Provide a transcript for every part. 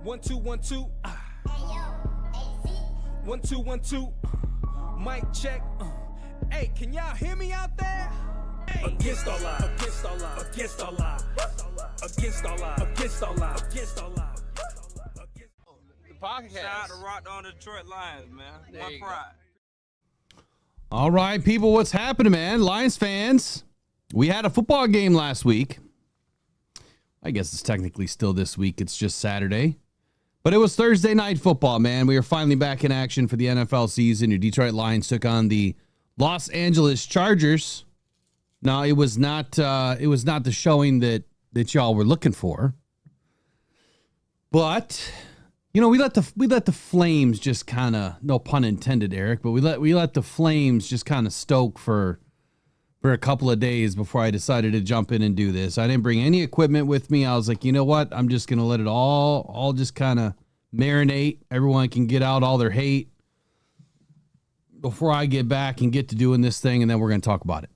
1 2 1 2. 1 2 1 2. Mic check. Hey, can y'all hear me out there? Against all odds. Against all odds. Against all odds. Against all odds. Against all odds. Against all odds. The podcast. Shout out to Rockhound Detroit Lions, man. My pride. All right, people, what's happening, man? Lions fans, we had a football game last week. I guess it's technically still this week. It's just Saturday. But it was Thursday night football, man. We are finally back in action for the NFL season. Your Detroit Lions took on the Los Angeles Chargers. Now, it was not the showing that y'all were looking for. But you know, we let the flames just kind of, no pun intended, Eric, but we let the flames just kind of stoke for a couple of days before I decided to jump in and do this. I didn't bring any equipment with me. I was like, you know what? I'm just going to let it all just kind of marinate. Everyone can get out all their hate before I get back and get to doing this thing, and then we're going to talk about it.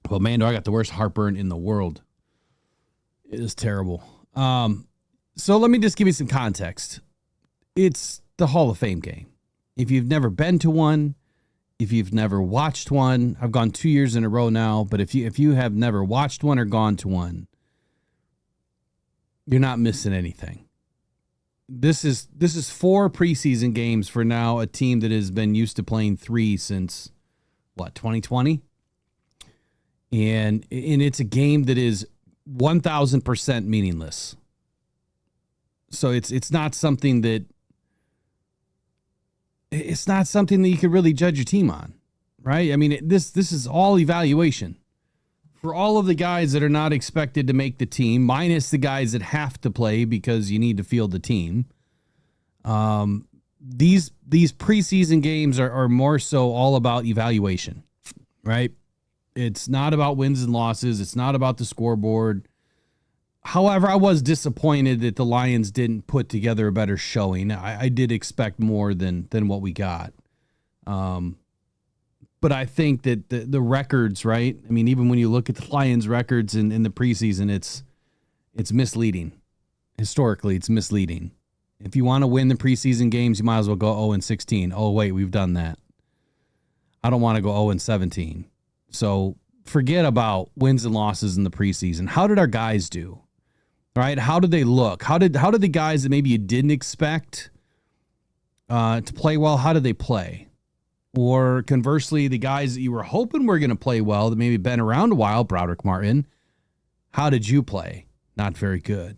Well, man, I got the worst heartburn in the world. It is terrible. So let me just give you some context. It's the Hall of Fame game. If you've never been to one, if you've never watched one, I've gone 2 years in a row now, but if you have never watched one or gone to one, you're not missing anything. This is 4 preseason games for now, a team that has been used to playing 3 since, 2020? And it's a game that is 1,000% meaningless. So it's not something that you could really judge your team on, right? I mean, this is all evaluation for all of the guys that are not expected to make the team, minus the guys that have to play because you need to field the team. These preseason games are more so all about evaluation, right? It's not about wins and losses. It's not about the scoreboard. However, I was disappointed that the Lions didn't put together a better showing. I did expect more than what we got. But I think that the records, right? I mean, even when you look at the Lions' records in the preseason, it's misleading. Historically, it's misleading. If you want to win the preseason games, you might as well go 0-16. Oh, wait, we've done that. I don't want to go 0-17. So forget about wins and losses in the preseason. How did our guys do? Right? How did they look? How did the guys that maybe you didn't expect to play well, how did they play? Or conversely, the guys that you were hoping were going to play well, that maybe been around a while, Broderick Martin, how did you play? Not very good.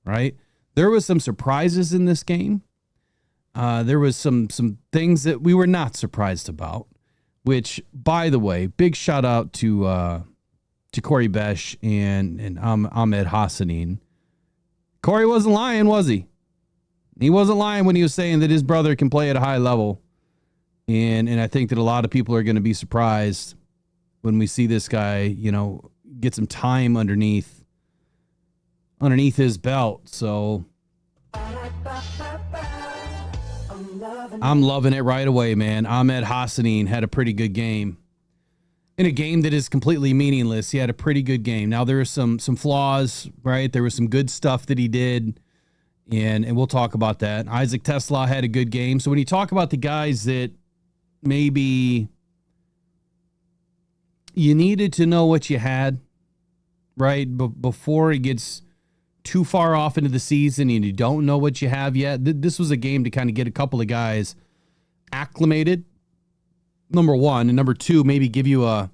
Right? There was some surprises in this game. There was some things that we were not surprised about, which, by the way, big shout out to Corey Besh and Ahmed Hassanin. Corey wasn't lying, was he? He wasn't lying when he was saying that his brother can play at a high level. And I think that a lot of people are going to be surprised when we see this guy, you know, get some time underneath his belt. So I'm loving it right away, man. Ahmed Hassanin had a pretty good game. In a game that is completely meaningless, he had a pretty good game. Now, there are some flaws, right? There was some good stuff that he did, and we'll talk about that. Isaac Tesla had a good game. So when you talk about the guys that maybe you needed to know what you had, right, before it gets too far off into the season and you don't know what you have yet, this was a game to kind of get a couple of guys acclimated, number one, and number two, maybe give you an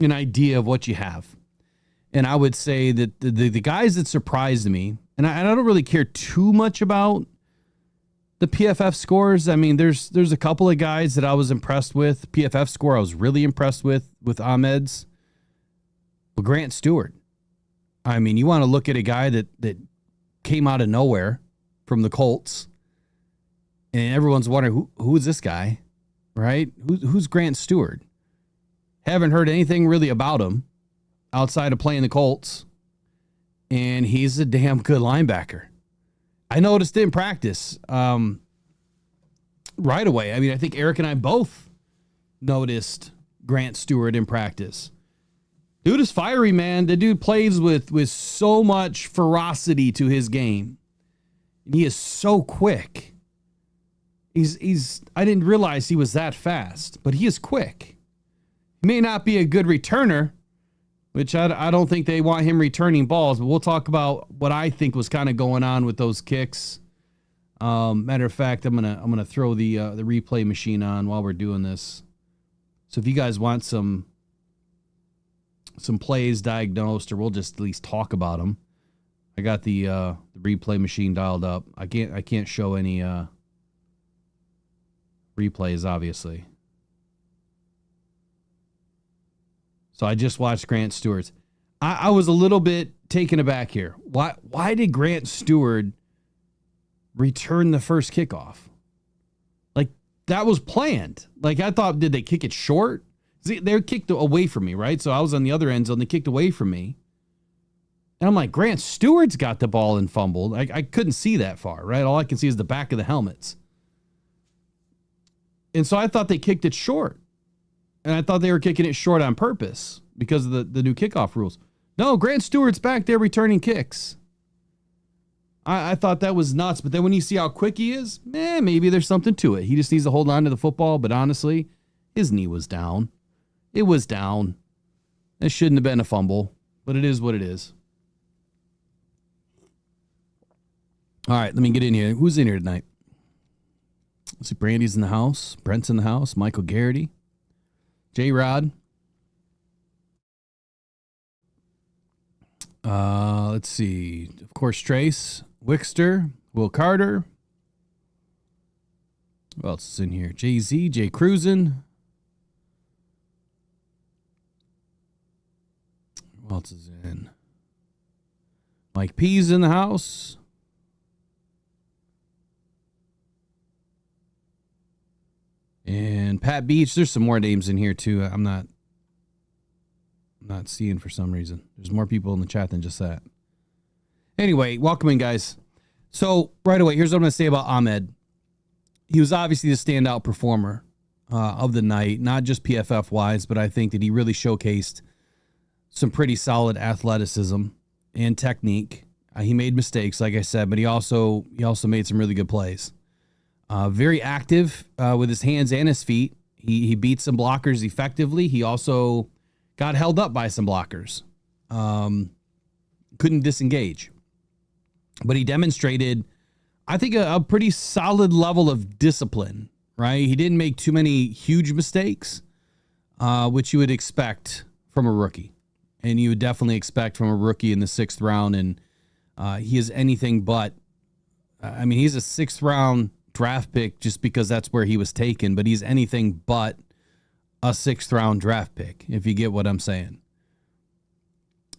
idea of what you have. And I would say that the guys that surprised me, and I don't really care too much about the PFF scores. I mean, there's a couple of guys that I was impressed with. PFF score I was really impressed with Ahmed's. Well, Grant Stewart. I mean, you want to look at a guy that came out of nowhere from the Colts, and everyone's wondering, who is this guy? Right? Who's Grant Stewart? Haven't heard anything really about him outside of playing the Colts. And he's a damn good linebacker. I noticed it in practice right away. I mean, I think Eric and I both noticed Grant Stewart in practice. Dude is fiery, man. The dude plays with so much ferocity to his game. And he is so quick. I didn't realize he was that fast, but he is quick. He may not be a good returner, which I don't think they want him returning balls, but we'll talk about what I think was kind of going on with those kicks. Matter of fact, I'm gonna throw the replay machine on while we're doing this. So if you guys want some plays diagnosed, or we'll just at least talk about them, I got the replay machine dialed up. I can't show any replays, obviously. So I just watched Grant Stewart's. I was a little bit taken aback here. Why did Grant Stewart return the first kickoff? Like, that was planned. Like, I thought, did they kick it short? See, they kicked away from me, right? So I was on the other end zone. They kicked away from me. And I'm like, Grant Stewart's got the ball and fumbled. I couldn't see that far, right? All I can see is the back of the helmets. And so I thought they kicked it short. And I thought they were kicking it short on purpose because of the new kickoff rules. No, Grant Stewart's back there returning kicks. I thought that was nuts. But then when you see how quick he is, maybe there's something to it. He just needs to hold on to the football. But honestly, his knee was down. It was down. It shouldn't have been a fumble, but it is what it is. All right, let me get in here. Who's in here tonight? Let's see, Brandy's in the house. Brent's in the house. Michael Garrity. J-Rod. Let's see. Of course, Trace. Wickster. Will Carter. Who else is in here? Jay-Z. Jay Cruisin. Who else is in? Mike P's in the house. And Pat Beach. There's some more names in here too. I'm not seeing for some reason. There's more people in the chat than just that. Anyway, welcome in, guys. So right away, here's what I'm going to say about Ahmed. He was obviously the standout performer of the night, not just PFF wise, but I think that he really showcased some pretty solid athleticism and technique. He made mistakes, like I said, but he also made some really good plays. Very active with his hands and his feet. He beat some blockers effectively. He also got held up by some blockers. Couldn't disengage. But he demonstrated, I think, a pretty solid level of discipline, right? He didn't make too many huge mistakes, which you would expect from a rookie. And you would definitely expect from a rookie in the 6th round. And he is anything but, he's a 6th round draft pick just because that's where he was taken, but he's anything but a 6th round draft pick, if you get what I'm saying.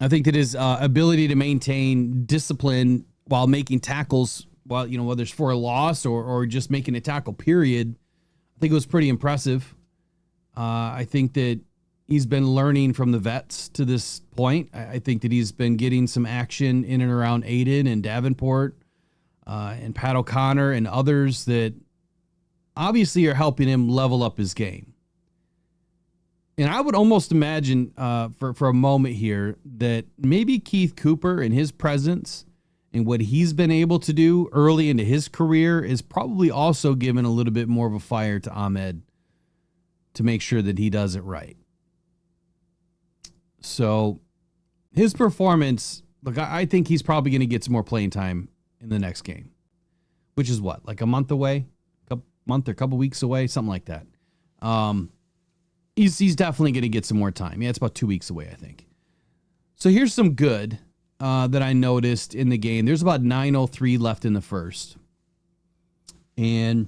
I think that his ability to maintain discipline while making tackles, whether it's for a loss or just making a tackle, period, I think it was pretty impressive. I think that he's been learning from the vets to this point. I think that he's been getting some action in and around Aiden and Davenport and Pat O'Connor and others that obviously are helping him level up his game. And I would almost imagine for a moment here that maybe Keith Cooper and his presence and what he's been able to do early into his career is probably also giving a little bit more of a fire to Ahmed to make sure that he does it right. So his performance, look, I think he's probably going to get some more playing time in the next game, which is what, like a month away, a couple weeks away, something like that. He's definitely going to get some more time. Yeah, it's about 2 weeks away, I think. So here's some good that I noticed in the game. There's about 9:03 left in the first. And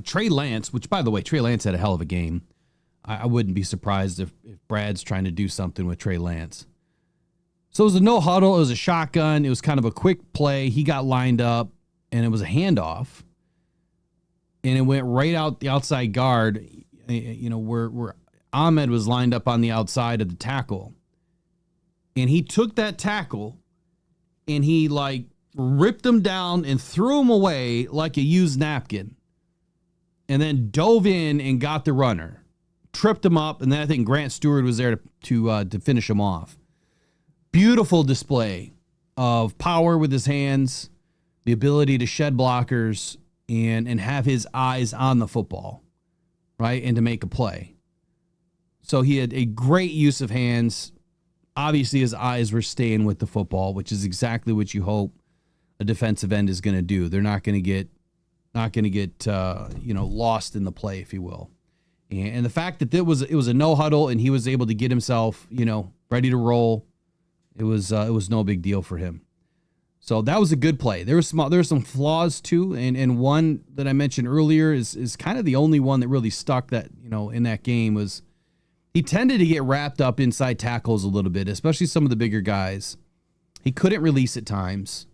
Trey Lance, which, by the way, Trey Lance had a hell of a game. I wouldn't be surprised if Brad's trying to do something with Trey Lance. So it was a no huddle. It was a shotgun. It was kind of a quick play. He got lined up, and it was a handoff. And it went right out the outside guard, where Ahmed was lined up on the outside of the tackle. And he took that tackle, and he, ripped him down and threw him away like a used napkin. And then dove in and got the runner. tripped him up, and then I think Grant Stewart was there to finish him off. Beautiful display of power with his hands, the ability to shed blockers, and have his eyes on the football, right, and to make a play. So he had a great use of hands. Obviously, his eyes were staying with the football, which is exactly what you hope a defensive end is going to do. They're not going to get lost in the play, if you will. And the fact that it was a no huddle and he was able to get himself, ready to roll, it was no big deal for him. So that was a good play. There were some flaws too, and one that I mentioned earlier is kind of the only one that really stuck that in that game was he tended to get wrapped up inside tackles a little bit, especially some of the bigger guys. He couldn't release at times.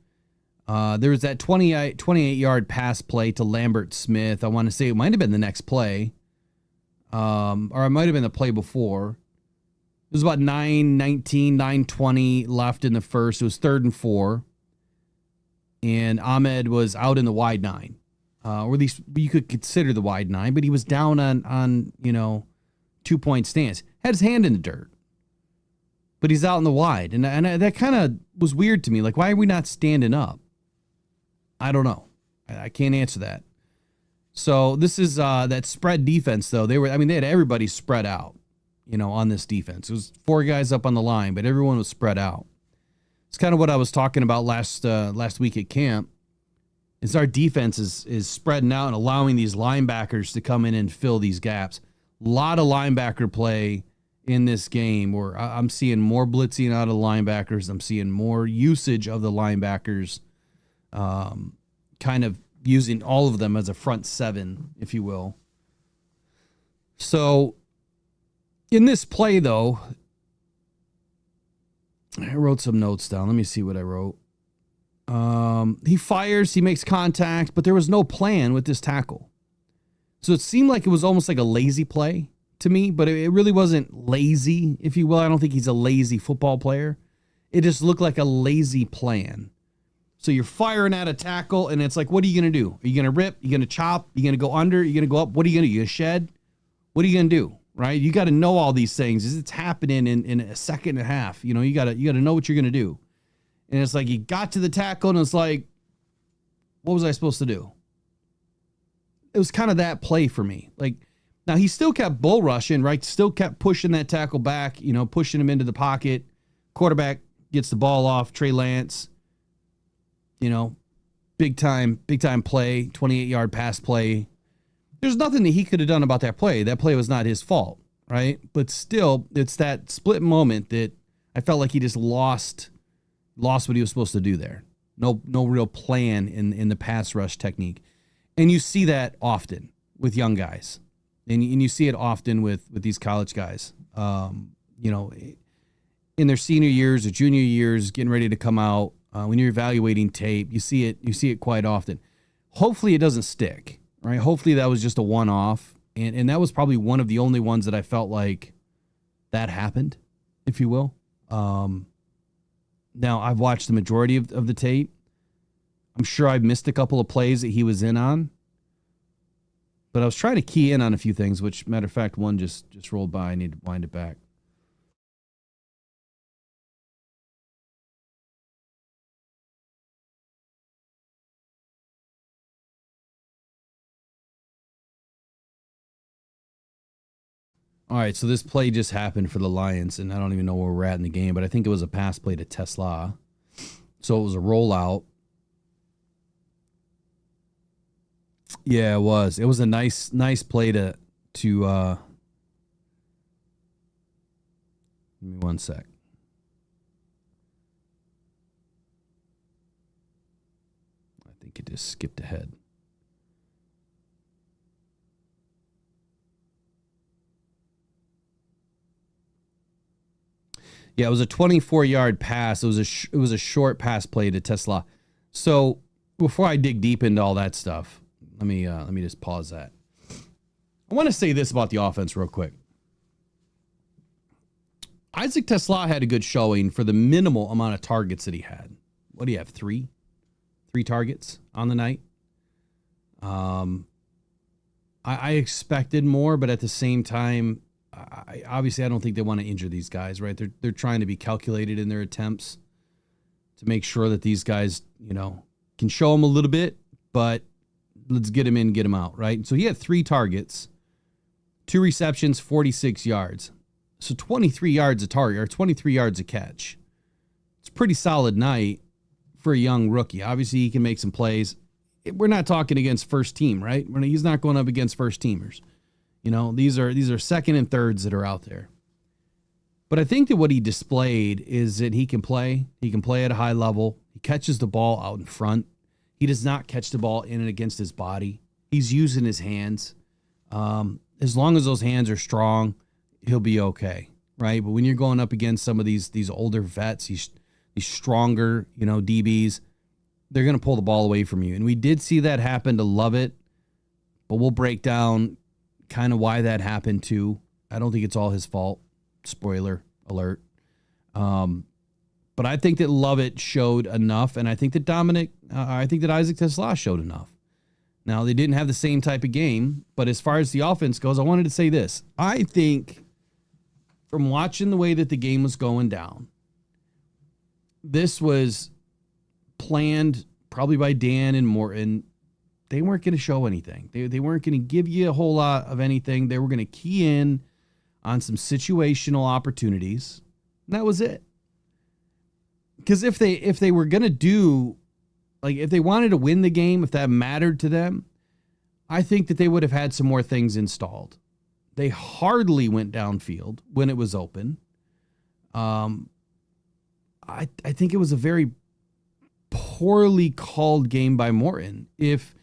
There was that 28-yard pass play to Lambert Smith. I want to say it might have been the next play, or it might have been the play before. It was about 9:19, 9:20 left in the first. It was 3rd and 4. And Ahmed was out in the wide 9. Or at least you could consider the wide 9, but he was down on 2-point stance. Had his hand in the dirt. But he's out in the wide. And that kind of was weird to me. Like, why are we not standing up? I don't know. I can't answer that. So this is that spread defense, though. They had everybody spread out, on this defense. It was 4 guys up on the line, but everyone was spread out. It's kind of what I was talking about last week at camp. Is our defense is spreading out and allowing these linebackers to come in and fill these gaps. A lot of linebacker play in this game where I'm seeing more blitzing out of linebackers. I'm seeing more usage of the linebackers, kind of using all of them as a front 7, if you will. So in this play, though, I wrote some notes down. Let me see what I wrote. He fires, he makes contact, but there was no plan with this tackle. So it seemed like it was almost like a lazy play to me, but it really wasn't lazy, if you will. I don't think he's a lazy football player. It just looked like a lazy plan. So you're firing at a tackle, and it's like, what are you going to do? Are you going to rip? Are you going to chop? Are you going to go under? Are you going to go up? What are you going to do? You going to shed? What are you going to do? Right? You got to know all these things. It's happening in a second and a half. You got to know what you're going to do. And it's like you got to the tackle, and it's like, what was I supposed to do? It was kind of that play for me. Like, now he still kept bull rushing, right? Still kept pushing that tackle back, pushing him into the pocket. Quarterback gets the ball off. Trey Lance, big time play, 28-yard pass play. There's nothing that he could have done about that play. That play was not his fault, right? But still, it's that split moment that I felt like he just lost what he was supposed to do there. No real plan in the pass rush technique. And you see that often with young guys. And you see it often with these college guys. In their senior years or junior years, getting ready to come out, when you're evaluating tape, you see it quite often. Hopefully it doesn't stick, right? Hopefully that was just a one-off. And that was probably one of the only ones that I felt like that happened, if you will. Now, I've watched the majority of the tape. I'm sure I've missed a couple of plays that he was in on. But I was trying to key in on a few things, which, matter of fact, one just rolled by. I need to wind it back. All right, so this play just happened for the Lions, and I don't even know where we're at in the game, but I think it was a pass play to Tesla. So it was a rollout. Yeah, it was. It was a nice play to give me one sec. I think it just skipped ahead. Yeah, it was a 24-yard pass. It was a short pass play to Tesla. So before I dig deep into all that stuff, let me just pause that. I want to say this about the offense real quick. Isaac Tesla had a good showing for the minimal amount of targets that he had. What do you have? Three targets on the night. I expected more, but at the same time, Obviously, I don't think they want to injure these guys, right? They're trying to be calculated in their attempts to make sure that these guys, can show them a little bit, but let's get them in, get them out, right? So he had 3 targets, 2 receptions, 46 yards. So 23 yards a target, or 23 yards a catch. It's a pretty solid night for a young rookie. Obviously, he can make some plays. We're not talking against first team, right? He's not going up against first teamers. These are second and thirds that are out there. But I think that what he displayed is that he can play. He can play at a high level. He catches the ball out in front. He does not catch the ball in and against his body. He's using his hands. As long as those hands are strong, he'll be okay, right? But when you're going up against some of these older vets, these stronger, DBs, they're going to pull the ball away from you. And we did see that happen to Lovett, but we'll break down kind of why that happened too. I don't think it's all his fault. Spoiler alert. But I think that Lovett showed enough, and I think that Isaac Tesla showed enough. Now, they didn't have the same type of game, but as far as the offense goes, I wanted to say this. I think from watching the way that the game was going down, this was planned probably by Dan and Morton. They weren't going to show anything. They weren't going to give you a whole lot of anything. They were going to key in on some situational opportunities. And that was it. Because if they were going to do, if they wanted to win the game, if that mattered to them, I think that they would have had some more things installed. They hardly went downfield when it was open. I think it was a very poorly called game by Morton. If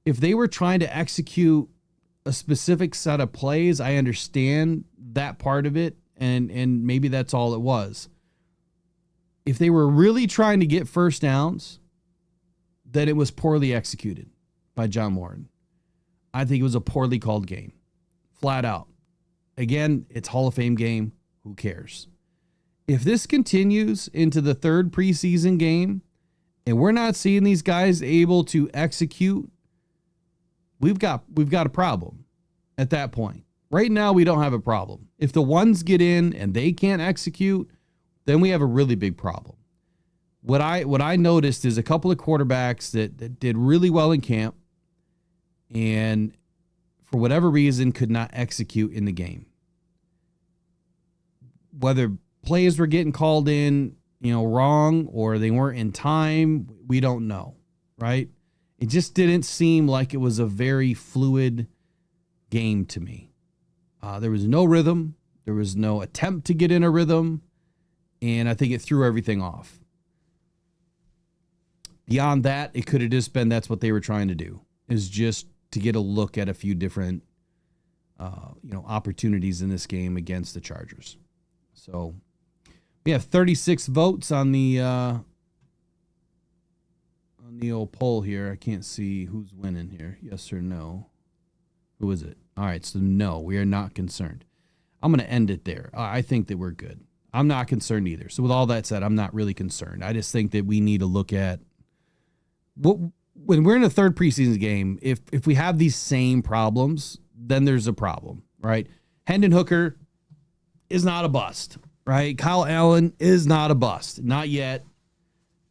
they were trying to execute a specific set of plays, I understand that part of it, and maybe that's all it was. If they were really trying to get first downs, then it was poorly executed by John Morton. I think it was a poorly called game. Flat out. Again, it's Hall of Fame game. Who cares? If this continues into the 3rd preseason game and we're not seeing these guys able to execute, we've got a problem at that point. Right now, we don't have a problem. If the ones get in and they can't execute, then we have a really big problem. What I noticed is a couple of quarterbacks that did really well in camp and for whatever reason could not execute in the game. Whether plays were getting called in, wrong, or they weren't in time, we don't know, right? It just didn't seem like it was a very fluid game to me. There was no rhythm. There was no attempt to get in a rhythm. And I think it threw everything off. Beyond that, it could have just been that's what they were trying to do, is just to get a look at a few different opportunities in this game against the Chargers. So we have 36 votes on the old poll here. I can't see who's winning here. Yes or no. Who is it? All right, so no, we are not concerned. I'm going to end it there. I think that we're good. I'm not concerned either. So with all that said, I'm not really concerned. I just think that we need to look at when we're in a 3rd preseason game, if we have these same problems, then there's a problem, right? Hendon Hooker is not a bust, right? Kyle Allen is not a bust, not yet.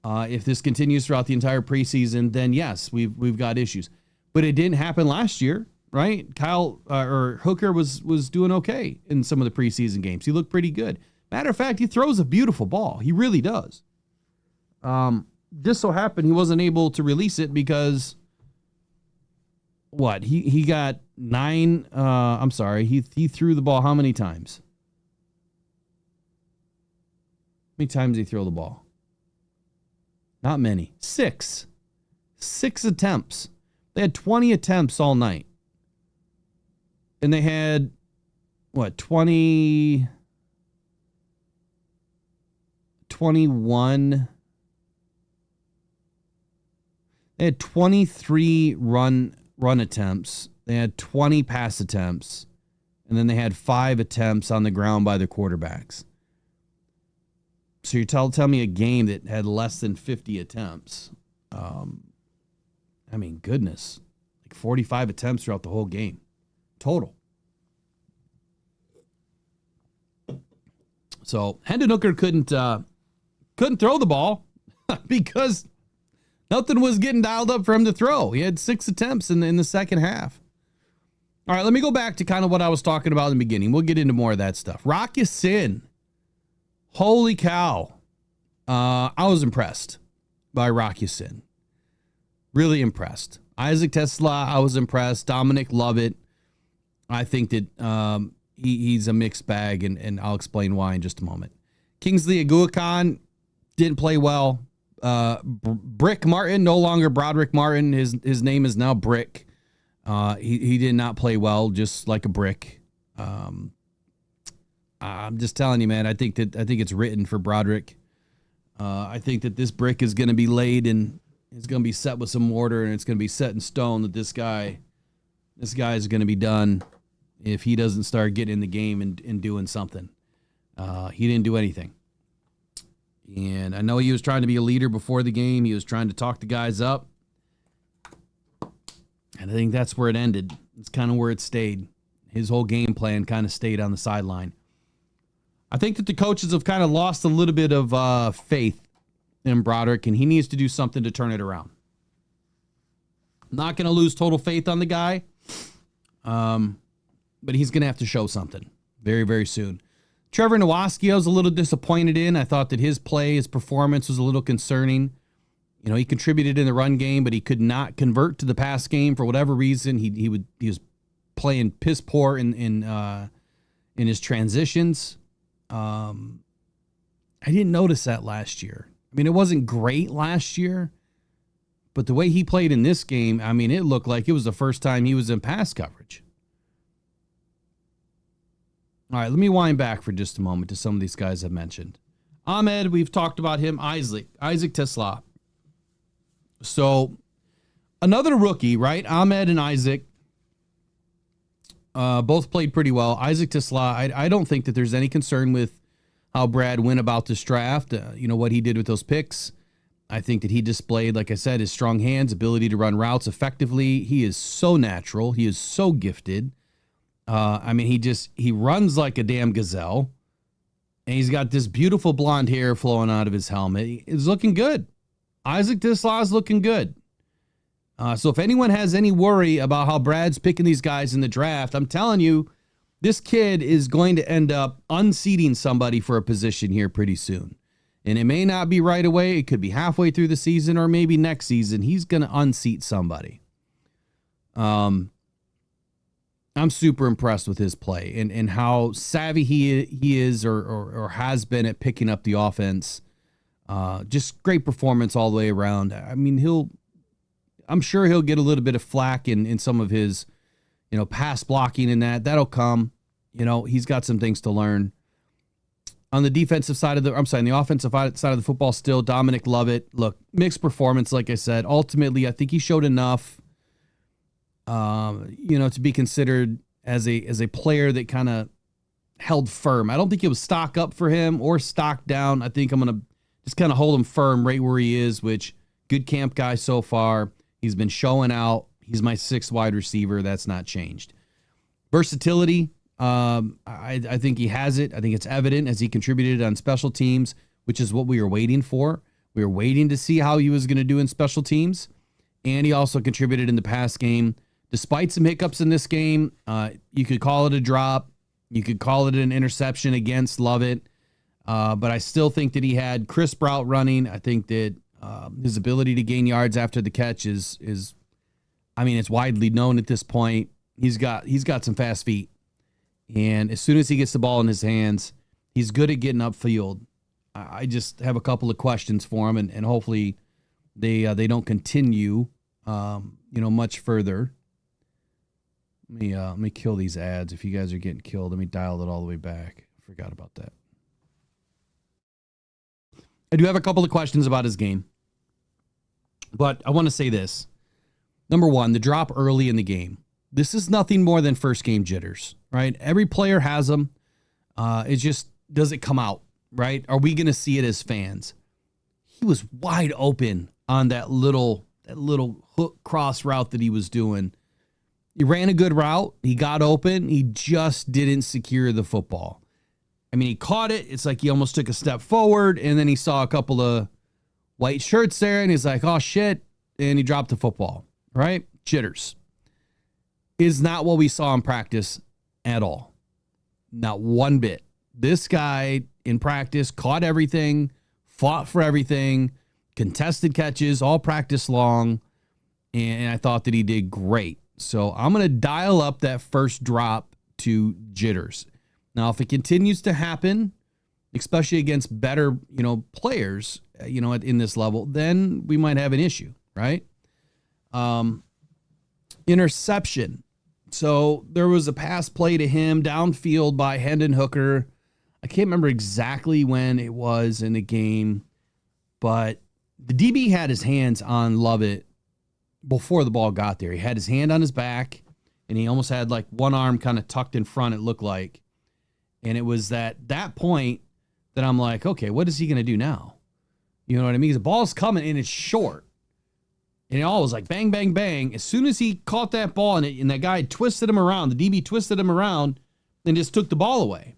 If this continues throughout the entire preseason, then yes, we've got issues. But it didn't happen last year, right? Hooker was doing okay in some of the preseason games. He looked pretty good. Matter of fact, he throws a beautiful ball. He really does. Just so happened he wasn't able to release it because he got 9. He threw the ball how many times? How many times did he throw the ball? Not many. 6. 6 attempts. They had 20 attempts all night. And they had 21. They had 23 run attempts. They had 20 pass attempts. And then they had 5 attempts on the ground by the quarterbacks. So you're telling me a game that had less than 50 attempts. Goodness. Like 45 attempts throughout the whole game. Total. So Hendon Hooker couldn't throw the ball because nothing was getting dialed up for him to throw. He had 6 attempts in the second half. All right, let me go back to kind of what I was talking about in the beginning. We'll get into more of that stuff. Rock Ya-Sin. Holy cow. I was impressed by Rock Ya-Sin. Really impressed. Isaac Tesla, I was impressed. Dominic Love it. I think that he's a mixed bag, and I'll explain why in just a moment. Kingsley Aguakan didn't play well. Brick Martin, no longer Broderick Martin. His name is now Brick. He did not play well, just like a brick. I'm just telling you, man. I think it's written for Broderick. I think that this brick is going to be laid and it's going to be set with some mortar, and it's going to be set in stone that this guy is going to be done if he doesn't start getting in the game and doing something. He didn't do anything. And I know he was trying to be a leader before the game. He was trying to talk the guys up. And I think that's where it ended. It's kind of where it stayed. His whole game plan kind of stayed on the sideline. I think that the coaches have kind of lost a little bit of faith in Broderick, and he needs to do something to turn it around. Not going to lose total faith on the guy, but he's going to have to show something very, very soon. Trevor Nowaski, I was a little disappointed in. I thought that his play, his performance was a little concerning. You know, he contributed in the run game, but he could not convert to the pass game for whatever reason. He was playing piss poor in his transitions. I didn't notice that last year. I mean, it wasn't great last year, but the way he played in this game, I mean, it looked like it was the first time he was in pass coverage. All right, let me wind back for just a moment to some of these guys I've mentioned. Ahmed, we've talked about him. Isaac Tesla. So another rookie, right? Ahmed and Isaac both played pretty well. Isaac Tesla, I don't think that there's any concern with how Brad went about this draft. What he did with those picks. I think that he displayed, like I said, his strong hands, ability to run routes effectively. He is so natural. He is so gifted. He runs like a damn gazelle. And he's got this beautiful blonde hair flowing out of his helmet. He's looking good. Isaac Tesla is looking good. So if anyone has any worry about how Brad's picking these guys in the draft, I'm telling you, this kid is going to end up unseating somebody for a position here pretty soon. And it may not be right away. It could be halfway through the season or maybe next season. He's going to unseat somebody. I'm super impressed with his play and how savvy he is or has been at picking up the offense. Just great performance all the way around. I mean, I'm sure he'll get a little bit of flack in some of his, pass blocking and that'll come. He's got some things to learn. On the defensive side of the offensive side of the football, still Dominic Love it. Look, mixed performance, like I said. Ultimately, I think he showed enough, to be considered as a player that kind of held firm. I don't think it was stock up for him or stock down. I think I'm going to just kind of hold him firm right where he is, which good camp guy so far. He's been showing out. He's my 6th wide receiver. That's not changed. Versatility. I think he has it. I think it's evident as he contributed on special teams, which is what we were waiting for. We were waiting to see how he was going to do in special teams. And he also contributed in the pass game. Despite some hiccups in this game, you could call it a drop. You could call it an interception against Lovett. But I still think that he had crisp route running. I think that his ability to gain yards after the catch is it's widely known at this point. He's got some fast feet. And as soon as he gets the ball in his hands, he's good at getting upfield. I just have a couple of questions for him, and hopefully they don't continue much further. Let me kill these ads. If you guys are getting killed, let me dial it all the way back. I forgot about that. I do have a couple of questions about his game, but I want to say this. Number one, the drop early in the game. This is nothing more than first game jitters, right? Every player has them. It just, does it come out, right? Are we going to see it as fans? He was wide open on that little hook cross route that he was doing. He ran a good route. He got open. He just didn't secure the football. I mean, he caught it. It's like he almost took a step forward, and then he saw a couple of white shirts there, and he's like, oh, shit, and he dropped the football, right? Jitters. Is not what we saw in practice at all. Not one bit. This guy in practice caught everything, fought for everything, contested catches all practice long, and I thought that he did great. So I'm going to dial up that first drop to jitters. Now, if it continues to happen, especially against better, players, in this level, then we might have an issue, right? Interception. So there was a pass play to him downfield by Hendon Hooker. I can't remember exactly when it was in the game, but the DB had his hands on Lovett before the ball got there. He had his hand on his back, and he almost had like one arm kind of tucked in front, it looked like. And it was that point that I'm like, okay, what is he going to do now? You know what I mean? The ball's coming, and it's short. And it all was like bang, bang, bang. As soon as he caught that ball and that guy twisted him around, the DB twisted him around and just took the ball away.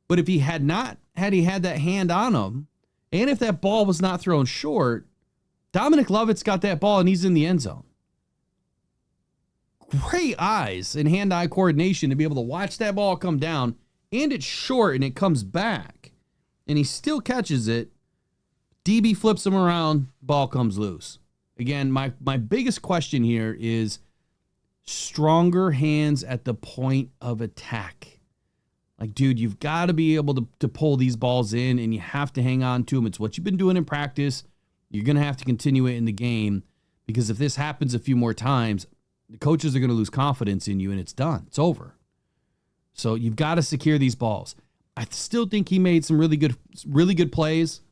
But if he had that hand on him, and if that ball was not thrown short, Dominic Lovett's got that ball and he's in the end zone. Great eyes and hand-eye coordination to be able to watch that ball come down, and it's short and it comes back. And he still catches it. DB flips him around, ball comes loose. Again, my biggest question here is stronger hands at the point of attack. Like, dude, you've got to be able to pull these balls in, and you have to hang on to them. It's what you've been doing in practice. You're going to have to continue it in the game, because if this happens a few more times, the coaches are going to lose confidence in you, and it's done. It's over. So you've got to secure these balls. I still think he made some really good plays.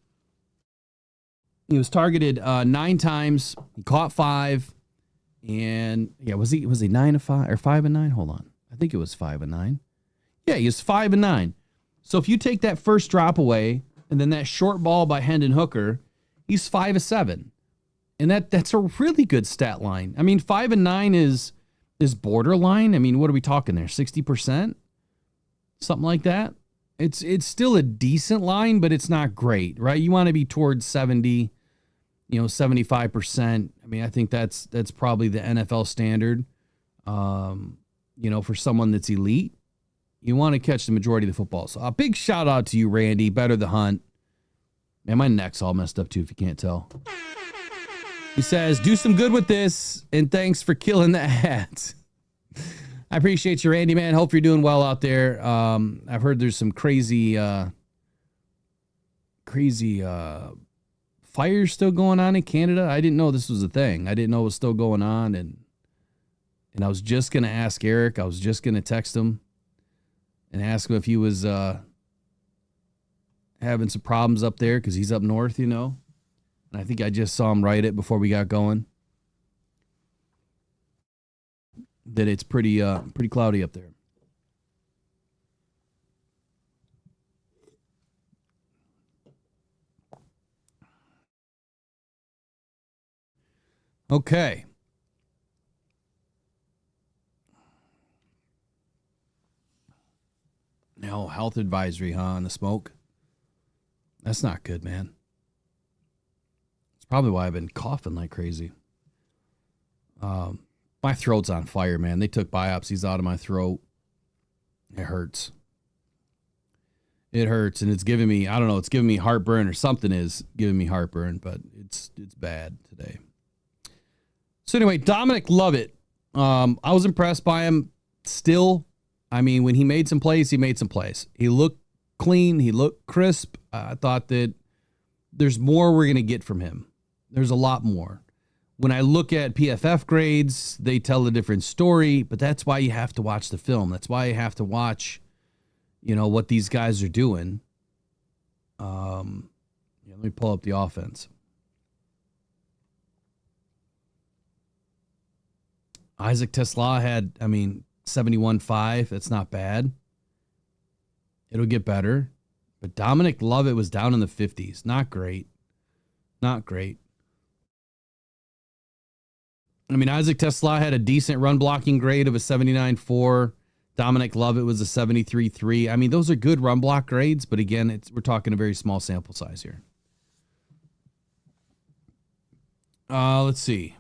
He was targeted 9 times. He caught 5. And yeah, was he 9 of 5 or 5 and 9? Hold on. I think it was 5 and 9. Yeah, he was 5 and 9. So if you take that first drop away and then that short ball by Hendon Hooker, he's 5 of 7. And that's a really good stat line. I mean, 5 and 9 is borderline. I mean, what are we talking there? 60%? Something like that. It's still a decent line, but it's not great, right? You want to be towards 70, 75%. I mean, I think that's probably the NFL standard. For someone that's elite, you want to catch the majority of the football. So a big shout out to you, Randy. Better the hunt. Man, my neck's all messed up too, if you can't tell. He says, do some good with this, and thanks for killing that hat. I appreciate you, Randy, man. Hope you're doing well out there. I've heard there's some crazy fires still going on in Canada. I didn't know this was a thing. I didn't know it was still going on, and I was just going to ask Eric. I was just going to text him and ask him if he was having some problems up there, because he's up north, And I think I just saw him write it before we got going, that it's pretty cloudy up there. Okay. No, health advisory, huh, on the smoke? That's not good, man. It's probably why I've been coughing like crazy. My throat's on fire, man. They took biopsies out of my throat. It hurts. It hurts, and it's giving me, I don't know, it's giving me heartburn, or something is giving me heartburn, but it's bad today. So anyway, Dominic Lovett. I was impressed by him still. I mean, when he made some plays, he made some plays. He looked clean. He looked crisp. I thought that there's more we're going to get from him. There's a lot more. When I look at PFF grades, they tell a different story, but that's why you have to watch the film. That's why you have to watch, what these guys are doing. Let me pull up the offense. Isaac Tesla had, 71.5. That's not bad. It'll get better. But Dominic Lovett was down in the 50s. Not great. Not great. Isaac Tesla had a decent run blocking grade of a 79.4. Dominic Love, it was a 73.3. I mean, those are good run block grades, but again, we're talking a very small sample size here. Let's see.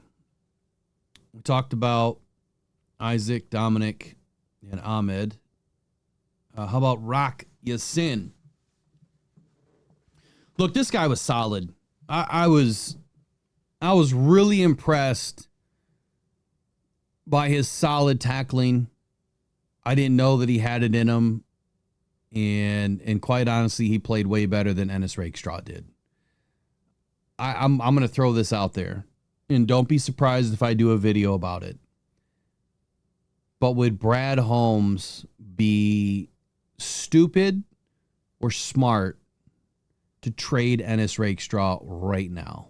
We talked about Isaac, Dominic, and Ahmed. How about Rock Yasin? Look, this guy was solid. I was really impressed by his solid tackling. I didn't know that he had it in him, and quite honestly, he played way better than Ennis Rakestraw did. I'm going to throw this out there, and don't be surprised if I do a video about it. But would Brad Holmes be stupid or smart to trade Ennis Rakestraw right now?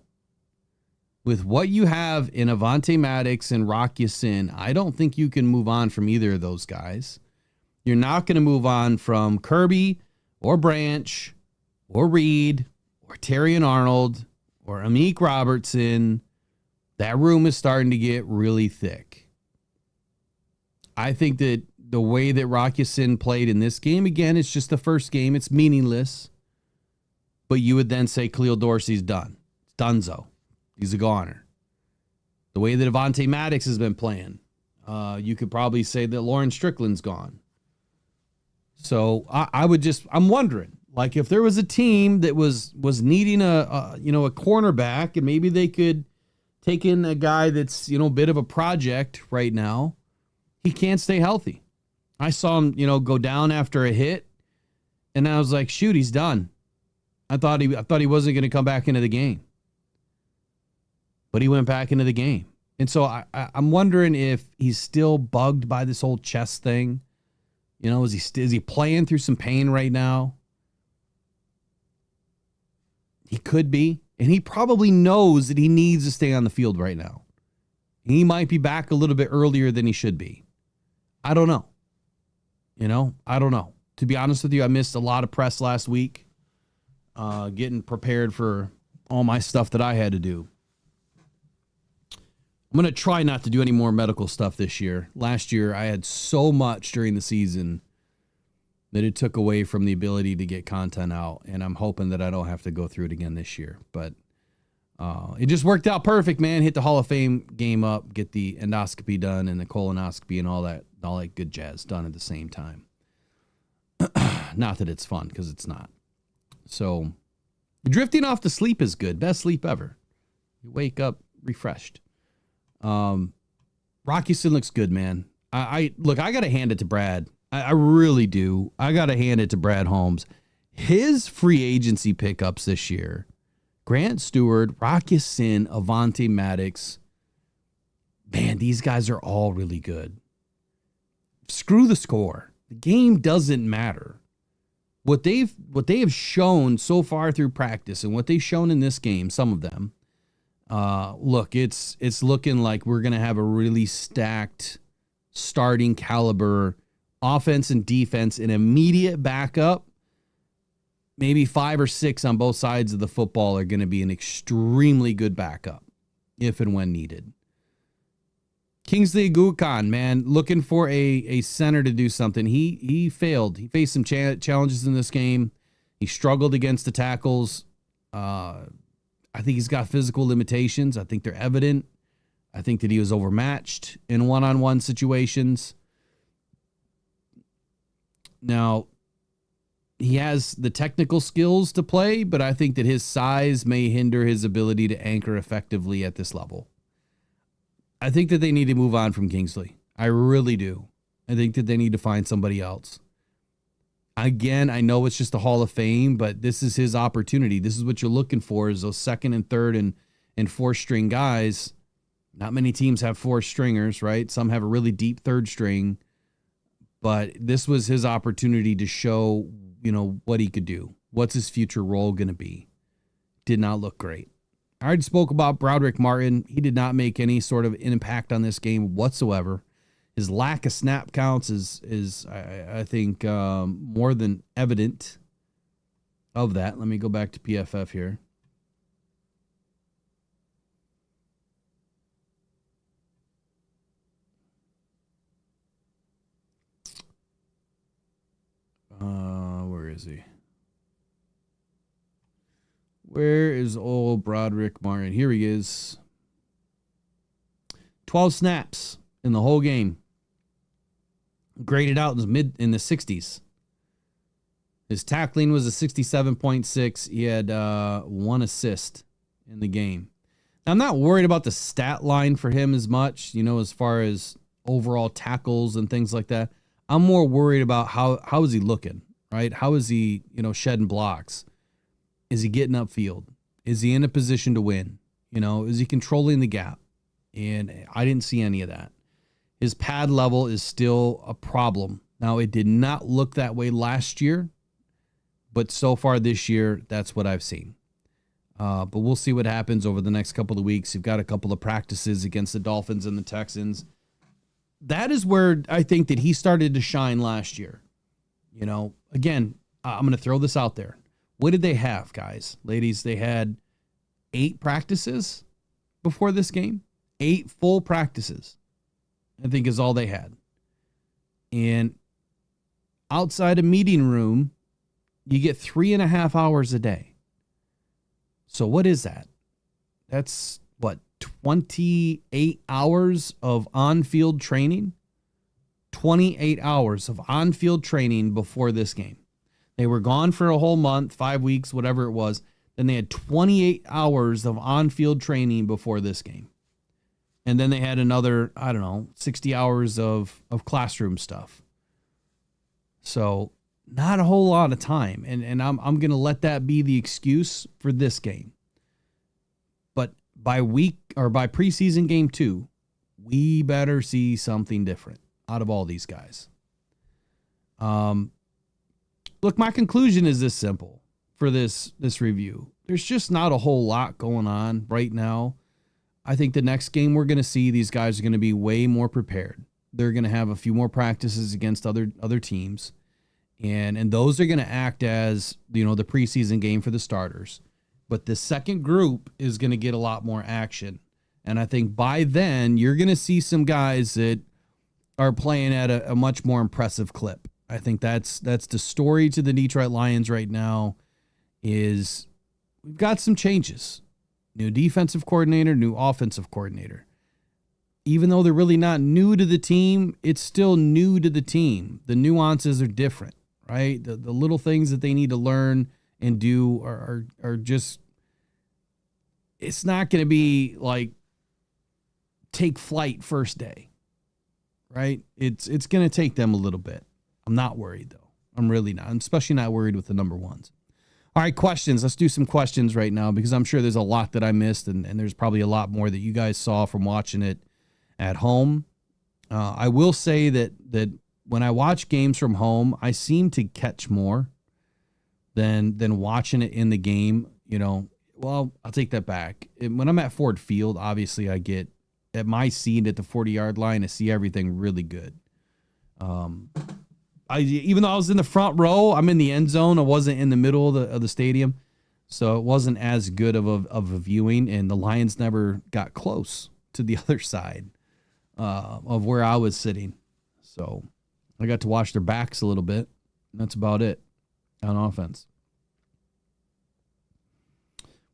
With what you have in Avonte Maddox and Rock Yasin, I don't think you can move on from either of those guys. You're not going to move on from Kirby or Branch or Reed or Terry and Arnold or Amik Robertson. That room is starting to get really thick. I think that the way that Rock Yasin played in this game, again, it's just the first game. It's meaningless. But you would then say Khalil Dorsey's done. It's donezo. He's a goner. The way that Avonte Maddox has been playing, you could probably say that Lauren Strickland's gone. So I'm wondering, like, if there was a team that was needing a cornerback, and maybe they could take in a guy that's, a bit of a project right now. He can't stay healthy. I saw him, go down after a hit, and I was like, shoot, he's done. I thought he wasn't going to come back into the game. But he went back into the game. And so I'm wondering if he's still bugged by this whole chest thing. Is he playing through some pain right now? He could be. And he probably knows that he needs to stay on the field right now. He might be back a little bit earlier than he should be. I don't know. I don't know. To be honest with you, I missed a lot of press last week. Getting prepared for all my stuff that I had to do. I'm going to try not to do any more medical stuff this year. Last year, I had so much during the season that it took away from the ability to get content out, and I'm hoping that I don't have to go through it again this year. But it just worked out perfect, man. Hit the Hall of Fame game up, get the endoscopy done and the colonoscopy and all that good jazz done at the same time. Not that it's fun, because it's not. So drifting off to sleep is good. Best sleep ever. You wake up refreshed. Rockison looks good, man. I got to hand it to Brad. I really do. I got to hand it to Brad Holmes. His free agency pickups this year, Grant Stewart, Rockison, Avonte Maddox. Man, these guys are all really good. Screw the score. The game doesn't matter. What they have shown so far through practice and what they've shown in this game, some of them, look, it's looking like we're going to have a really stacked starting caliber offense and defense, an immediate backup. Maybe 5 or 6 on both sides of the football are going to be an extremely good backup if and when needed. Kingsley Aguakan, man, looking for a center to do something. He failed. He faced some challenges in this game. He struggled against the tackles. I think he's got physical limitations. I think they're evident. I think that he was overmatched in one-on-one situations. Now, he has the technical skills to play, but I think that his size may hinder his ability to anchor effectively at this level. I think that they need to move on from Kingsley. I really do. I think that they need to find somebody else. Again, I know it's just a Hall of Fame, but this is his opportunity. This is what you're looking for, is those second and third and fourth string guys. Not many teams have 4 stringers, right? Some have a really deep third string, but this was his opportunity to show, what he could do. What's his future role going to be? Did not look great. I already spoke about Broderick Martin. He did not make any sort of impact on this game whatsoever. His lack of snap counts is I think, more than evident of that. Let me go back to PFF here. is he? Where is old Broderick Martin? Here he is. 12 snaps in the whole game. Graded out in the 60s. His tackling was a 67.6. He had 1 assist in the game. Now, I'm not worried about the stat line for him as much, as far as overall tackles and things like that. I'm more worried about how is he looking, right? How is he, shedding blocks? Is he getting upfield? Is he in a position to win? Is he controlling the gap? And I didn't see any of that. His pad level is still a problem. Now, it did not look that way last year, but so far this year, that's what I've seen. But we'll see what happens over the next couple of weeks. You've got a couple of practices against the Dolphins and the Texans. That is where I think that he started to shine last year. Again, I'm going to throw this out there. What did they have, guys? Ladies, they had 8 practices before this game. 8 full practices, I think, is all they had. And outside a meeting room, you get 3.5 hours a day. So what is that? That's 28 hours of on-field training? 28 hours of on-field training before this game. They were gone for a whole month, 5 weeks, whatever it was. Then they had 28 hours of on-field training before this game. And then they had another, 60 hours of classroom stuff. So not a whole lot of time. And I'm going to let that be the excuse for this game. But by preseason game 2, we better see something different out of all these guys. Look, my conclusion is this simple for this review. There's just not a whole lot going on right now. I think the next game we're going to see, these guys are going to be way more prepared. They're going to have a few more practices against other teams. And those are going to act as, the preseason game for the starters. But the second group is going to get a lot more action. And I think by then you're going to see some guys that are playing at a much more impressive clip. I think that's the story to the Detroit Lions right now is we've got some changes. New defensive coordinator, new offensive coordinator. Even though they're really not new to the team, it's still new to the team. The nuances are different, right? The little things that they need to learn and do are just, it's not going to be like take flight first day, right? It's going to take them a little bit. I'm not worried, though. I'm really not. I'm especially not worried with the number ones. All right, questions. Let's do some questions right now because I'm sure there's a lot that I missed, and there's probably a lot more that you guys saw from watching it at home. I will say that when I watch games from home, I seem to catch more than watching it in the game. Well, I'll take that back. When I'm at Ford Field, obviously I get at my seat at the 40-yard line, I see everything really good. Even though I was in the front row, I'm in the end zone. I wasn't in the middle of the stadium, so it wasn't as good of a viewing. And the Lions never got close to the other side of where I was sitting, so I got to watch their backs a little bit. That's about it on offense.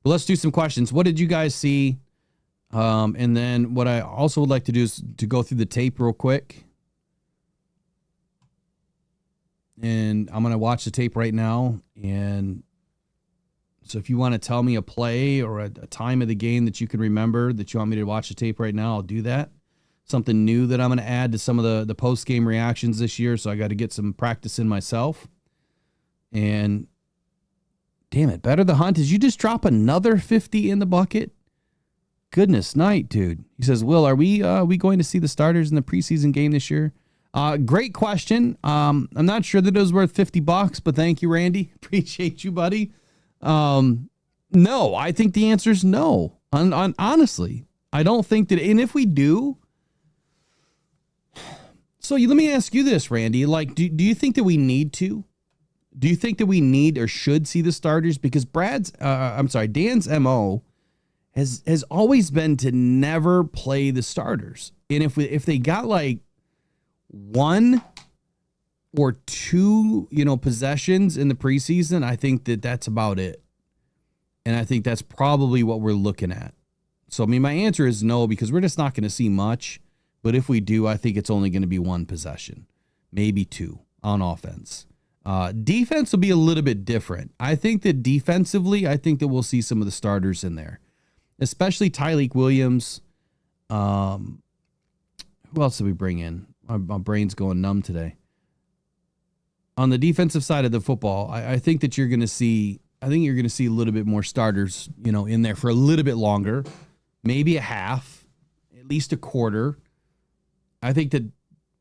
Well, let's do some questions. What did you guys see? And then what I also would like to do is to go through the tape real quick. And I'm going to watch the tape right now. And so if you want to tell me a play or a time of the game that you can remember that you want me to watch the tape right now, I'll do that. Something new that I'm going to add to some of the post-game reactions this year. So I got to get some practice in myself. And damn it, Better the Hunt. Did you just drop another 50 in the bucket? Goodness night, dude. He says, Will, are we going to see the starters in the preseason game this year? Great question. I'm not sure that it was worth $50, but thank you, Randy. Appreciate you, buddy. No, I think the answer is no. Honestly, I don't think that. And if we do, let me ask you this, Randy. Like, do you think that we need to? Do you think that we need or should see the starters? Because Dan's MO has always been to never play the starters. And if they got like one or 2, possessions in the preseason, I think that's about it. And I think that's probably what we're looking at. So, I mean, my answer is no, because we're just not going to see much. But if we do, I think it's only going to be 1 possession, maybe 2 on offense. Defense will be a little bit different. I think that defensively, I think that we'll see some of the starters in there, especially Tyleik Williams. Who else did we bring in? My brain's going numb today. On the defensive side of the football, I think that you're going to see. I think you're going to see a little bit more starters, in there for a little bit longer, maybe a half, at least a quarter. I think that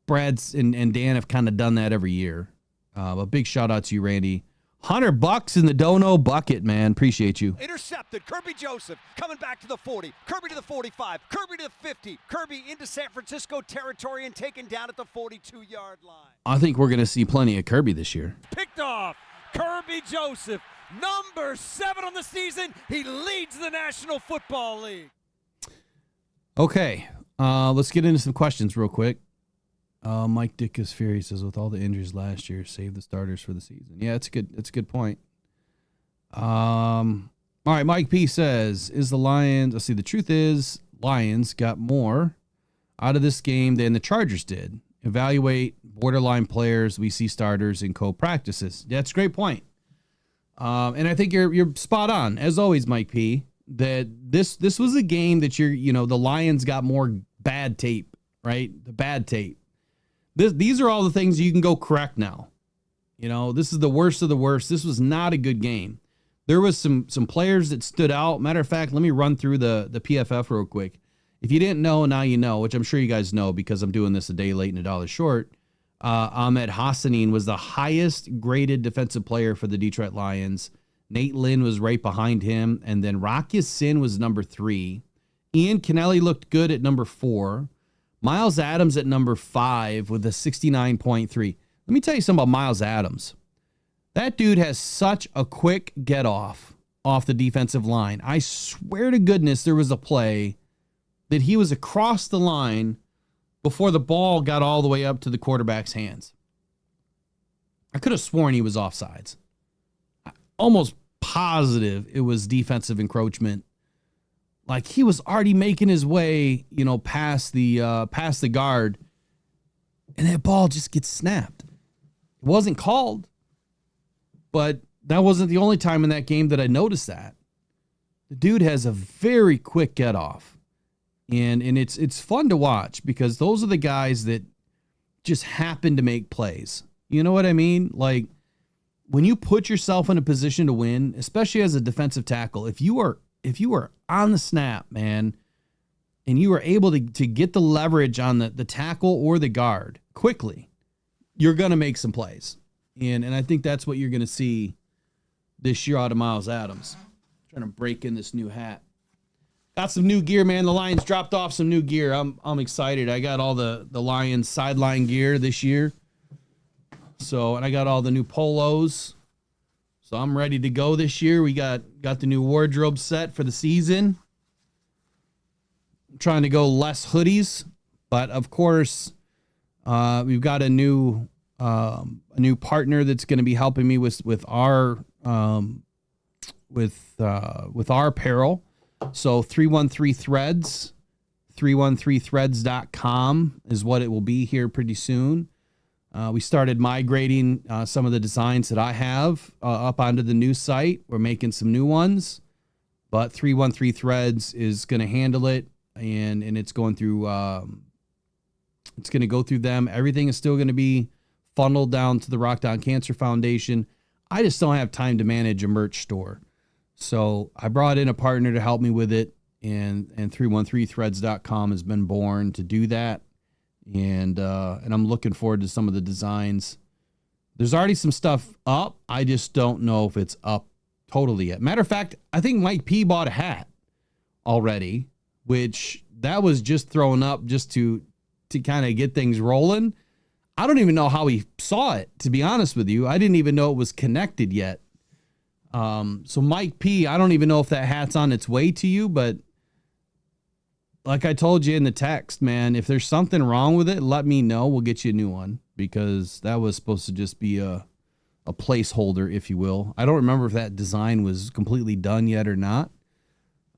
Brad's and Dan have kind of done that every year. A big shout out to you, Randy. $100 in the dono bucket, man. Appreciate you. Intercepted. Kirby Joseph coming back to the 40. Kirby to the 45. Kirby to the 50. Kirby into San Francisco territory and taken down at the 42-yard line. I think we're going to see plenty of Kirby this year. Picked off. Kirby Joseph, number 7 on the season. He leads the National Football League. Okay, let's get into some questions real quick. Mike Dickus Fury says, with all the injuries last year, save the starters for the season. Yeah, it's a good point. All right, Mike P says, is the Lions, let's see, the truth is Lions got more out of this game than the Chargers did. Evaluate borderline players. We see starters in co-practices. That's a great point. And I think you're spot on, as always, Mike P, that this was a game that the Lions got more bad tape, right? The bad tape. These are all the things you can go correct now. This is the worst of the worst. This was not a good game. There was some players that stood out. Matter of fact, let me run through the PFF real quick. If you didn't know, now you know, which I'm sure you guys know because I'm doing this a day late and a dollar short. Ahmed Hassanin was the highest graded defensive player for the Detroit Lions. Nate Lynn was right behind him. And then Rocky Sin was number 3. Ian Kennelly looked good at number 4. Miles Adams at number 5 with a 69.3. Let me tell you something about Miles Adams. That dude has such a quick get off the defensive line. I swear to goodness there was a play that he was across the line before the ball got all the way up to the quarterback's hands. I could have sworn he was offsides. Almost positive it was defensive encroachment. Like he was already making his way, past the guard, and that ball just gets snapped. It wasn't called, but that wasn't the only time in that game that I noticed that. The dude has a very quick get off. And it's fun to watch because those are the guys that just happen to make plays. You know what I mean? Like when you put yourself in a position to win, especially as a defensive tackle, if you are on the snap, man, and you are able to get the leverage on the tackle or the guard quickly, you're going to make some plays. And I think that's what you're going to see this year out of Miles Adams. I'm trying to break in this new hat. Got some new gear, man. The Lions dropped off some new gear. I'm excited. I got all the Lions sideline gear this year. So, and I got all the new polos. So I'm ready to go this year. We got the new wardrobe set for the season. I'm trying to go less hoodies, but of course, we've got a new partner that's going to be helping me with our apparel. So 313 Threads, 313threads.com is what it will be here pretty soon. We started migrating some of the designs that I have up onto the new site. We're making some new ones, but 313 Threads is going to handle it, and it's going through. It's going to go through them. Everything is still going to be funneled down to the Rockhound Cancer Foundation. I just don't have time to manage a merch store. So I brought in a partner to help me with it, and 313threads.com has been born to do that. And I'm looking forward to some of the designs. There's already some stuff up. I just don't know if it's up totally yet. Matter of fact, I think Mike P bought a hat already, which that was just thrown up just to kind of get things rolling. I don't even know how he saw it, to be honest with you. I didn't even know it was connected yet. So Mike P, I don't even know if that hat's on its way to you, but like I told you in the text, man, if there's something wrong with it, let me know. We'll get you a new one. because that was supposed to just be a placeholder, if you will. I don't remember if that design was completely done yet or not.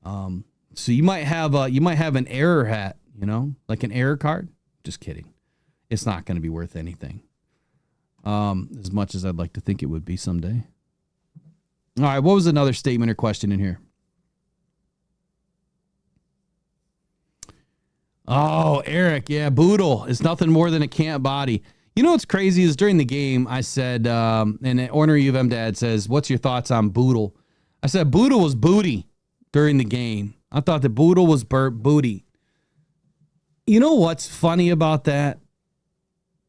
So you might have an error hat, you know, like an error card. Just kidding. It's not going to be worth anything. As much as I'd like to think it would be someday. All right, what was another statement or question in here? Oh, Eric, yeah, Boodle is nothing more than a camp body. You know what's crazy is during the game, I said, and Ornery U of M Dad says, what's your thoughts on Boodle? I said Boodle was booty during the game. I thought that Boodle was booty. You know what's funny about that?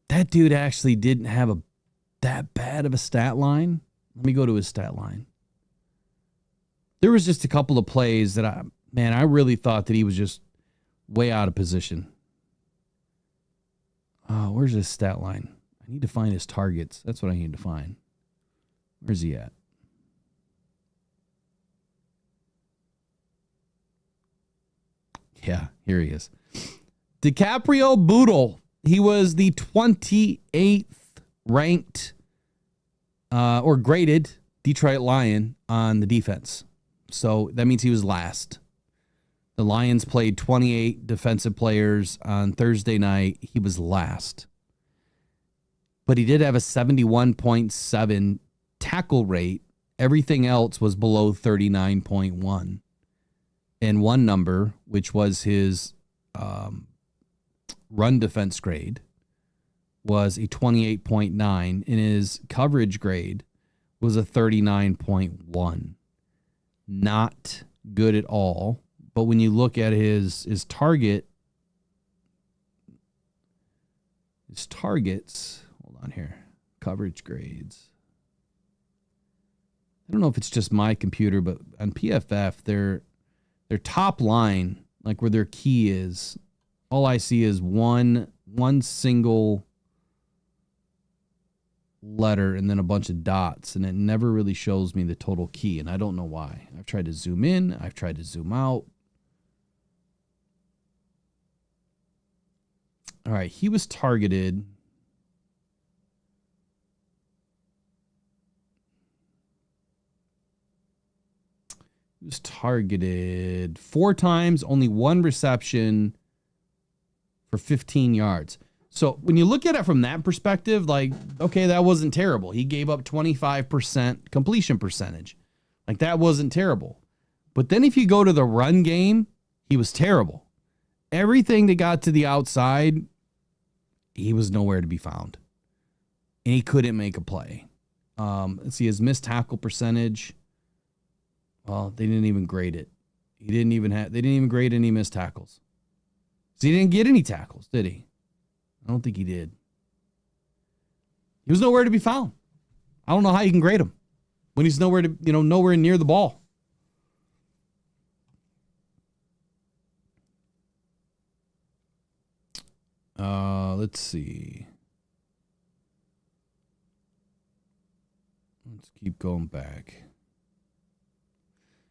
That dude actually didn't have that bad of a stat line. Let me go to his stat line. There was just a couple of plays that I really thought that he was just way out of position. Oh, where's his stat line? I need to find his targets. That's what I need to find. Where's he at? Yeah, here he is. DiCaprio Boodle. He was the 28th ranked or graded Detroit Lion on the defense. So that means he was last. The Lions played 28 defensive players on Thursday night. He was last. But he did have a 71.7 tackle rate. Everything else was below 39.1. And one number, which was his run defense grade, was a 28.9. And his coverage grade was a 39.1. Not good at all. But when you look at his targets, hold on here, coverage grades. I don't know if it's just my computer, but on PFF, their top line, like where their key is, all I see is one single letter and then a bunch of dots, and it never really shows me the total key, and I don't know why. I've tried to zoom in, I've tried to zoom out. All right, he was targeted. He was targeted 4 times, only 1 reception for 15 yards. So when you look at it from that perspective, like, okay, that wasn't terrible. He gave up 25% completion percentage. Like, that wasn't terrible. But then if you go to the run game, he was terrible. Everything that got to the outside, he was nowhere to be found. And he couldn't make a play. Let's see, his missed tackle percentage. Well, they didn't even grade it. They didn't even grade any missed tackles. So he didn't get any tackles, did he? I don't think he did. He was nowhere to be found. I don't know how you can grade him when he's nowhere near the ball. Let's see. Let's keep going back.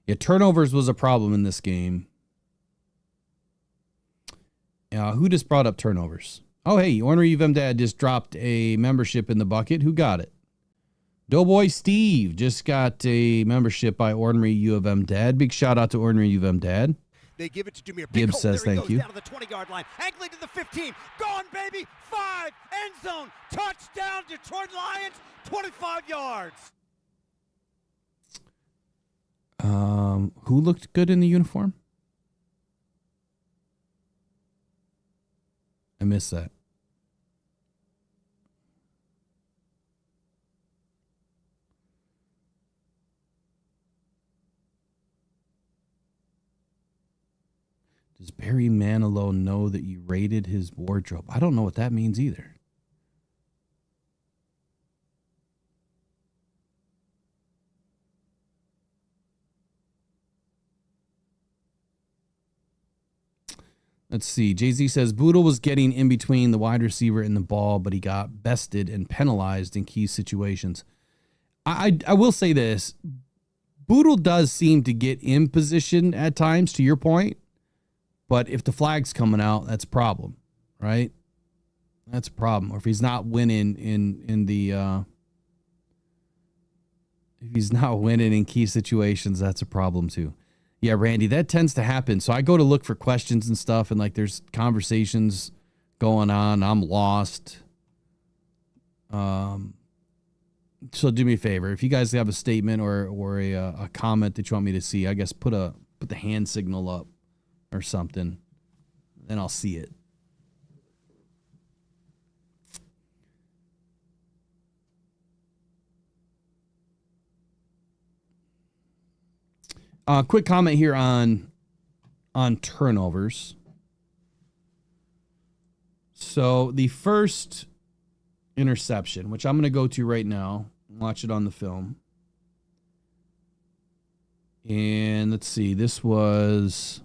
Yeah, turnovers was a problem in this game. Who just brought up turnovers? Oh, hey, Ornery UVM Dad just dropped a membership in the bucket. Who got it? Doughboy Steve just got a membership by Ornery U of M Dad. Big shout out to Ornery U of M Dad. They give it to Jameer. Gibbs says thank you. Down to the 20-yard line. Angling to the 15. Gone, baby. 5. End zone. Touchdown, Detroit Lions. 25 yards. Who looked good in the uniform? I missed that. Does Barry Manilow know that you raided his wardrobe? I don't know what that means either. Let's see. Jay-Z says Boodle was getting in between the wide receiver and the ball, but he got bested and penalized in key situations. I will say this. Boodle does seem to get in position at times, to your point. But if the flag's coming out, that's a problem, right? that's a problem. Or if he's not winning in the if he's not winning in key situations, that's a problem too. Yeah, Randy, that tends to happen. So I go to look for questions and stuff, and like there's conversations going on. I'm lost. So do me a favor. If you guys have a statement or a comment that you want me to see, I guess put the hand signal up or something, then I'll see it. Quick comment here on turnovers. So the first interception, which I'm going to go to right now, watch it on the film. And let's see, this was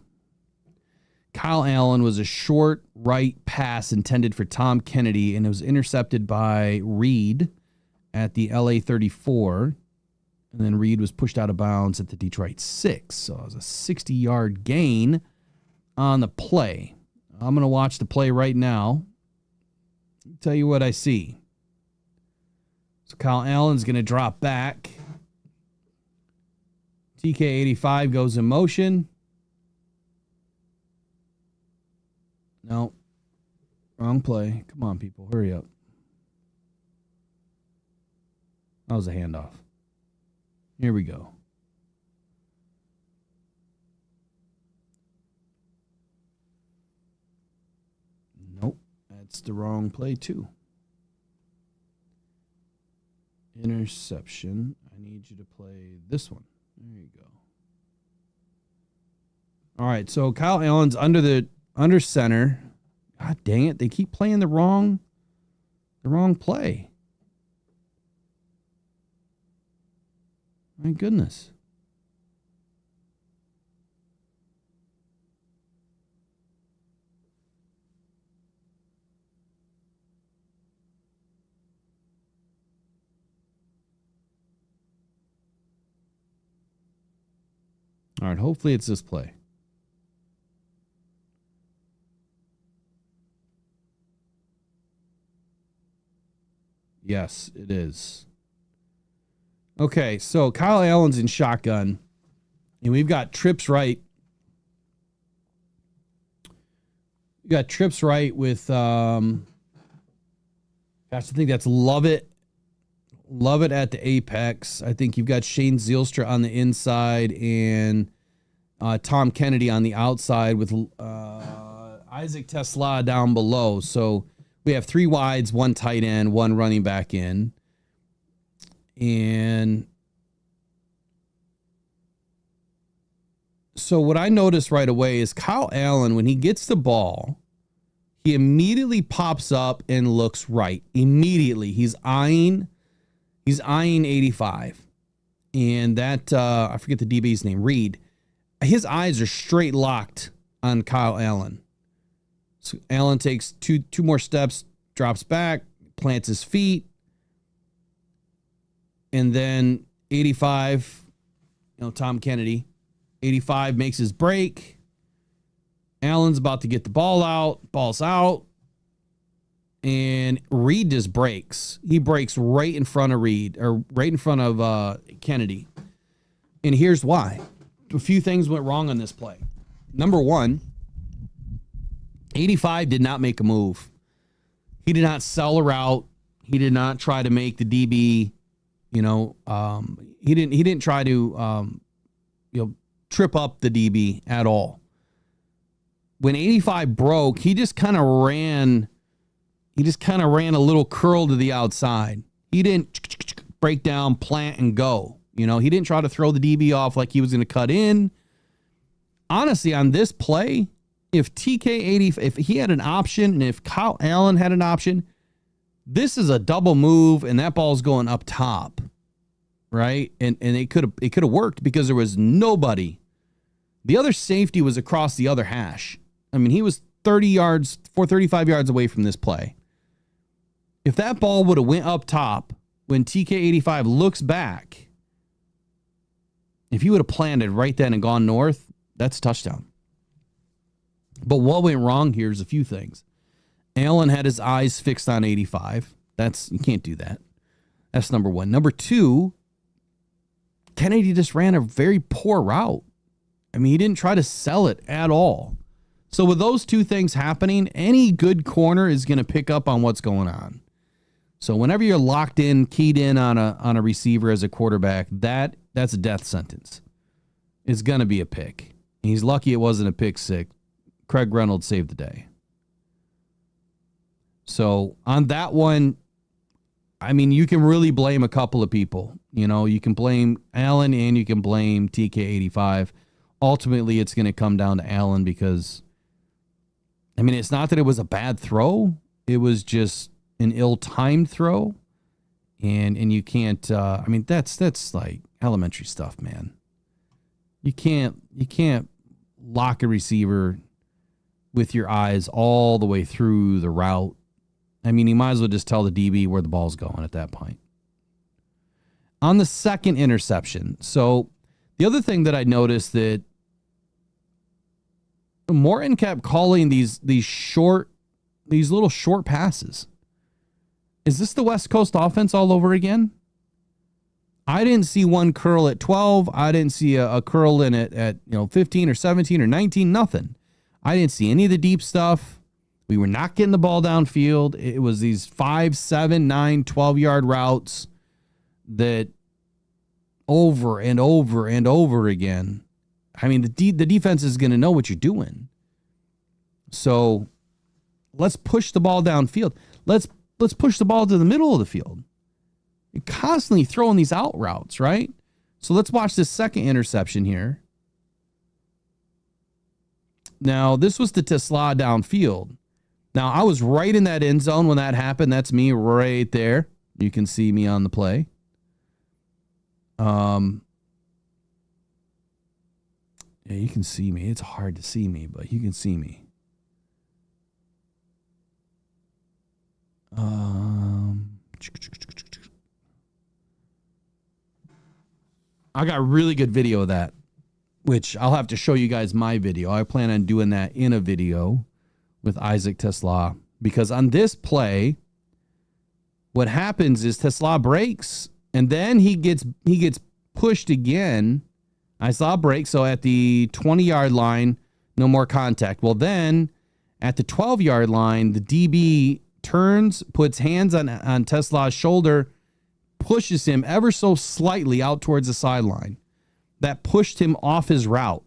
Kyle Allen, was a short right pass intended for Tom Kennedy, and it was intercepted by Reed at the LA 34. And then Reed was pushed out of bounds at the Detroit 6. So it was a 60-yard gain on the play. I'm going to watch the play right now. Tell you what I see. So Kyle Allen's going to drop back. TK85 goes in motion. No. Wrong play. Come on, people. Hurry up. That was a handoff. Here we go. Nope. That's the wrong play, too. Interception. I need you to play this one. There you go. All right, so Kyle Allen's under center. God dang it. They keep playing the wrong play. My goodness. All right, hopefully it's this play. Yes, it is. Okay, so Kyle Allen's in shotgun, and we've got trips right. We got trips right with, gosh, I think that's Love It at the apex. I think you've got Shane Zielstra on the inside and Tom Kennedy on the outside with Isaac Tesla down below. So we have 3 wides, 1 tight end, 1 running back in. And so what I noticed right away is Kyle Allen, when he gets the ball, he immediately pops up and looks right. Immediately. He's eyeing 85. And that, I forget the DB's name, Reed. His eyes are straight locked on Kyle Allen. So Allen takes two more steps, drops back, plants his feet. And then 85, Tom Kennedy, 85 makes his break. Allen's about to get the ball out. Ball's out. And Reed just breaks. He breaks right in front of Reed, or right in front of Kennedy. And here's why. A few things went wrong on this play. Number one, 85 did not make a move. He did not sell a route. He did not try to make the DB, he didn't try to, trip up the DB at all. When 85 broke, he just kind of ran a little curl to the outside. He didn't break down, plant, and go. He didn't try to throw the DB off like he was going to cut in. Honestly, on this play, if if he had an option and if Kyle Allen had an option, this is a double move and that ball's going up top, right? And it could have worked because there was nobody. The other safety was across the other hash. I mean, he was 35 yards away from this play. If that ball would have went up top when TK85 looks back, if he would have planted right then and gone north, that's a touchdown. But what went wrong here is a few things. Allen had his eyes fixed on 85. You can't do that. That's number one. Number two, Kennedy just ran a very poor route. I mean, he didn't try to sell it at all. So with those two things happening, any good corner is going to pick up on what's going on. So whenever you're locked in, keyed in on a receiver as a quarterback, that's a death sentence. It's going to be a pick. And he's lucky it wasn't a pick six. Craig Reynolds saved the day. So on that one, I mean, you can really blame a couple of people. You know, you can blame Allen and you can blame TK85. Ultimately, it's going to come down to Allen because, I mean, it's not that it was a bad throw. It was just an ill-timed throw. And you can't, I mean, that's like elementary stuff, man. You can't lock a receiver with your eyes all the way through the route. I mean, you might as well just tell the DB where the ball's going at that point. On the second interception, so the other thing that I noticed that Morton kept calling these little short passes. Is this the West Coast offense all over again? I didn't see one curl at 12. I didn't see a curl in it at 15 or 17 or 19. Nothing. I didn't see any of the deep stuff. We were not getting the ball downfield. It was these 5, 7, 9, 12-yard routes that over and over and over again. I mean, the defense is going to know what you're doing. So let's push the ball downfield. Let's push the ball to the middle of the field. You're constantly throwing these out routes, right? So let's watch this second interception here. Now, this was the Tesla downfield. Now, I was right in that end zone when that happened. That's me right there. You can see me on the play. Yeah, you can see me. It's hard to see me, but you can see me. I got a really good video of that, which I'll have to show you guys my video. I plan on doing that in a video with Isaac Tesla, because on this play, what happens is Tesla breaks and then he gets pushed again. I saw a break, so at the 20-yard line, no more contact. Well, then at the 12-yard line, the DB turns, puts hands on Tesla's shoulder, pushes him ever so slightly out towards the sideline. That pushed him off his route.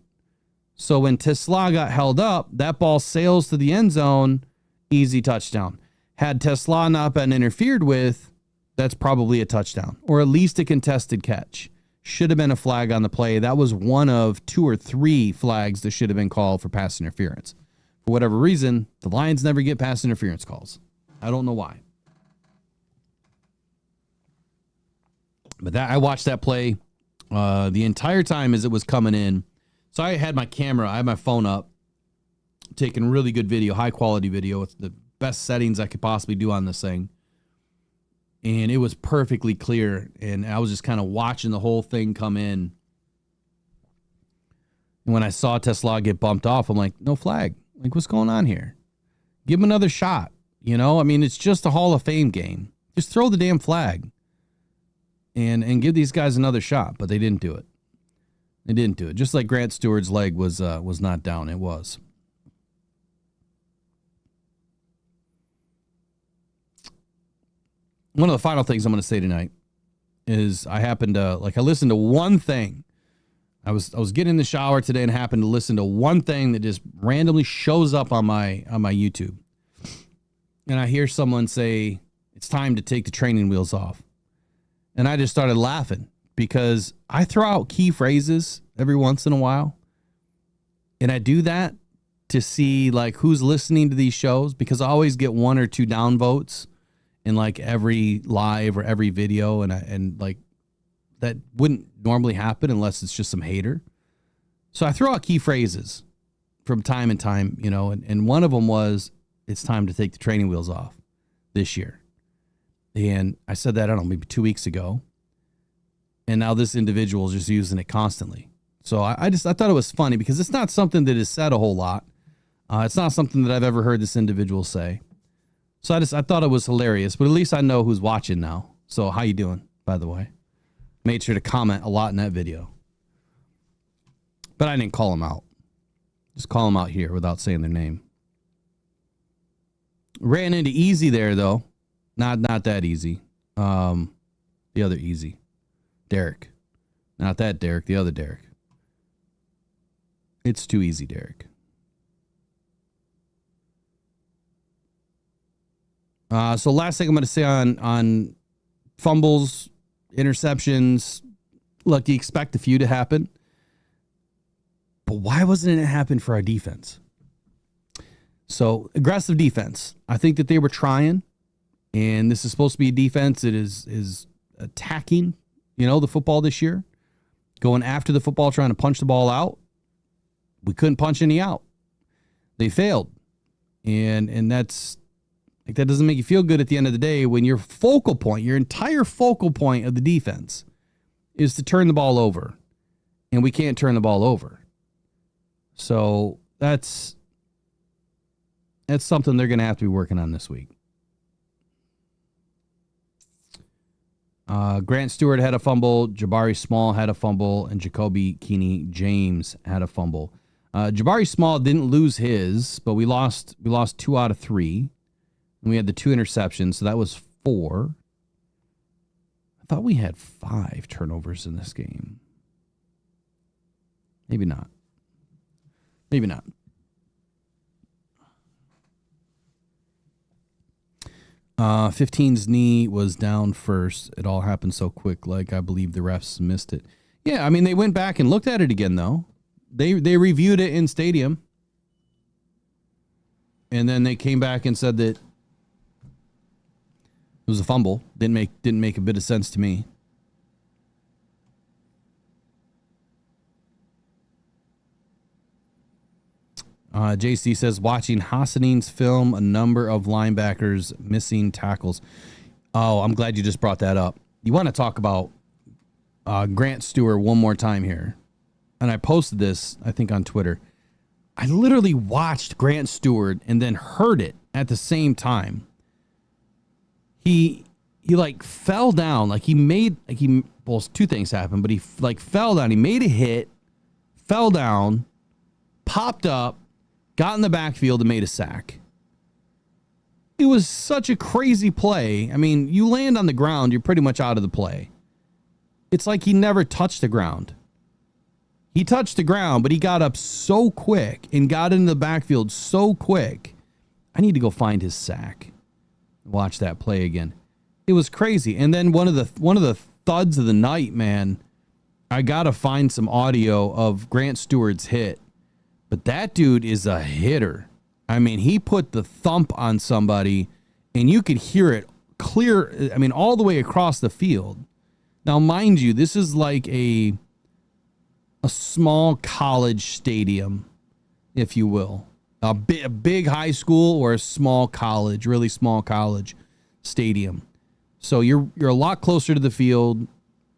So when Tesla got held up, that ball sails to the end zone, easy touchdown. Had Tesla not been interfered with, that's probably a touchdown, or at least a contested catch. Should have been a flag on the play. That was one of 2 or 3 flags that should have been called for pass interference. For whatever reason, the Lions never get pass interference calls. I don't know why. But I watched that play the entire time as it was coming in. So I had my phone up, taking really good video, high quality video with the best settings I could possibly do on this thing. And it was perfectly clear. And I was just kind of watching the whole thing come in. And when I saw Tesla get bumped off, I'm like, no flag. Like, what's going on here? Give him another shot. I mean, it's just a Hall of Fame game. Just throw the damn flag and give these guys another shot. But they didn't do it. They didn't do it. Just like Grant Stewart's leg was not down. It was. One of the final things I'm going to say tonight is I listened to one thing. I was getting in the shower today and happened to listen to one thing that just randomly shows up on my YouTube. And I hear someone say, it's time to take the training wheels off. And I just started laughing because I throw out key phrases every once in a while. And I do that to see like who's listening to these shows, because I always get 1 or 2 downvotes in like every live or every video. And like that wouldn't normally happen unless it's just some hater. So I throw out key phrases from time and time, and one of them was, it's time to take the training wheels off this year. And I said that, I don't know, maybe 2 weeks ago. And now this individual is just using it constantly. So I thought it was funny because it's not something that is said a whole lot. It's not something that I've ever heard this individual say. So I thought it was hilarious, but at least I know who's watching now. So how you doing, by the way? Made sure to comment a lot in that video. But I didn't call them out. Just call them out here without saying their name. Ran into Easy there, though. Not that Easy. The other Easy. Derek. Not that Derek, the other Derek. It's too easy, Derek. So last thing I'm going to say on fumbles, interceptions. Look, you expect a few to happen. But why wasn't it happen for our defense? So aggressive defense. I think that they were trying, and this is supposed to be a defense that is attacking, the football this year, going after the football, trying to punch the ball out. We couldn't punch any out. They failed, and that's like that doesn't make you feel good at the end of the day when your focal point, your entire focal point of the defense, is to turn the ball over, and we can't turn the ball over. So that's something they're going to have to be working on this week. Grant Stewart had a fumble. Jabari Small had a fumble. And Jacoby Keeney James had a fumble. Jabari Small didn't lose his, but we lost 2 out of 3. And we had the 2 interceptions, so that was 4. I thought we had 5 turnovers in this game. Maybe not. Maybe not. Uh, 15's knee was down first. It all happened so quick, like I believe the refs missed it. Yeah, I mean, they went back and looked at it again, though. They reviewed it in stadium. And then they came back and said that it was a fumble. Didn't make a bit of sense to me. JC says, watching Hassaning's film, a number of linebackers missing tackles. Oh, I'm glad you just brought that up. You want to talk about Grant Stewart one more time here. And I posted this, I think, on Twitter. I literally watched Grant Stewart and then heard it at the same time. He like fell down. Well, 2 things happened, but he like fell down. He made a hit, fell down, popped up, got in the backfield and made a sack. It was such a crazy play. I mean, you land on the ground, you're pretty much out of the play. It's like he never touched the ground. He touched the ground, but he got up so quick and got into the backfield so quick. I need to go find his sack. Watch that play again. It was crazy. And then one of the thuds of the night, man, I got to find some audio of Grant Stewart's hit. But that dude is a hitter. I mean, he put the thump on somebody, and you could hear it clear, I mean, all the way across the field. Now, mind you, this is like a small college stadium, if you will. A big high school or a small college, really small college stadium. So you're a lot closer to the field.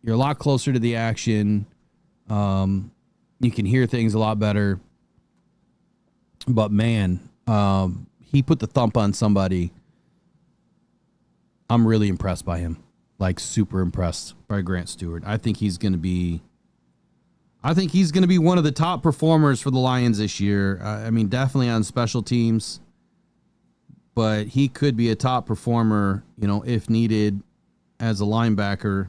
You're a lot closer to the action. You can hear things a lot better. But man, he put the thump on somebody. I'm really impressed by him. Like super impressed by Grant Stewart. I think he's going to be one of the top performers for the Lions this year. I mean, definitely on special teams, but he could be a top performer, if needed as a linebacker.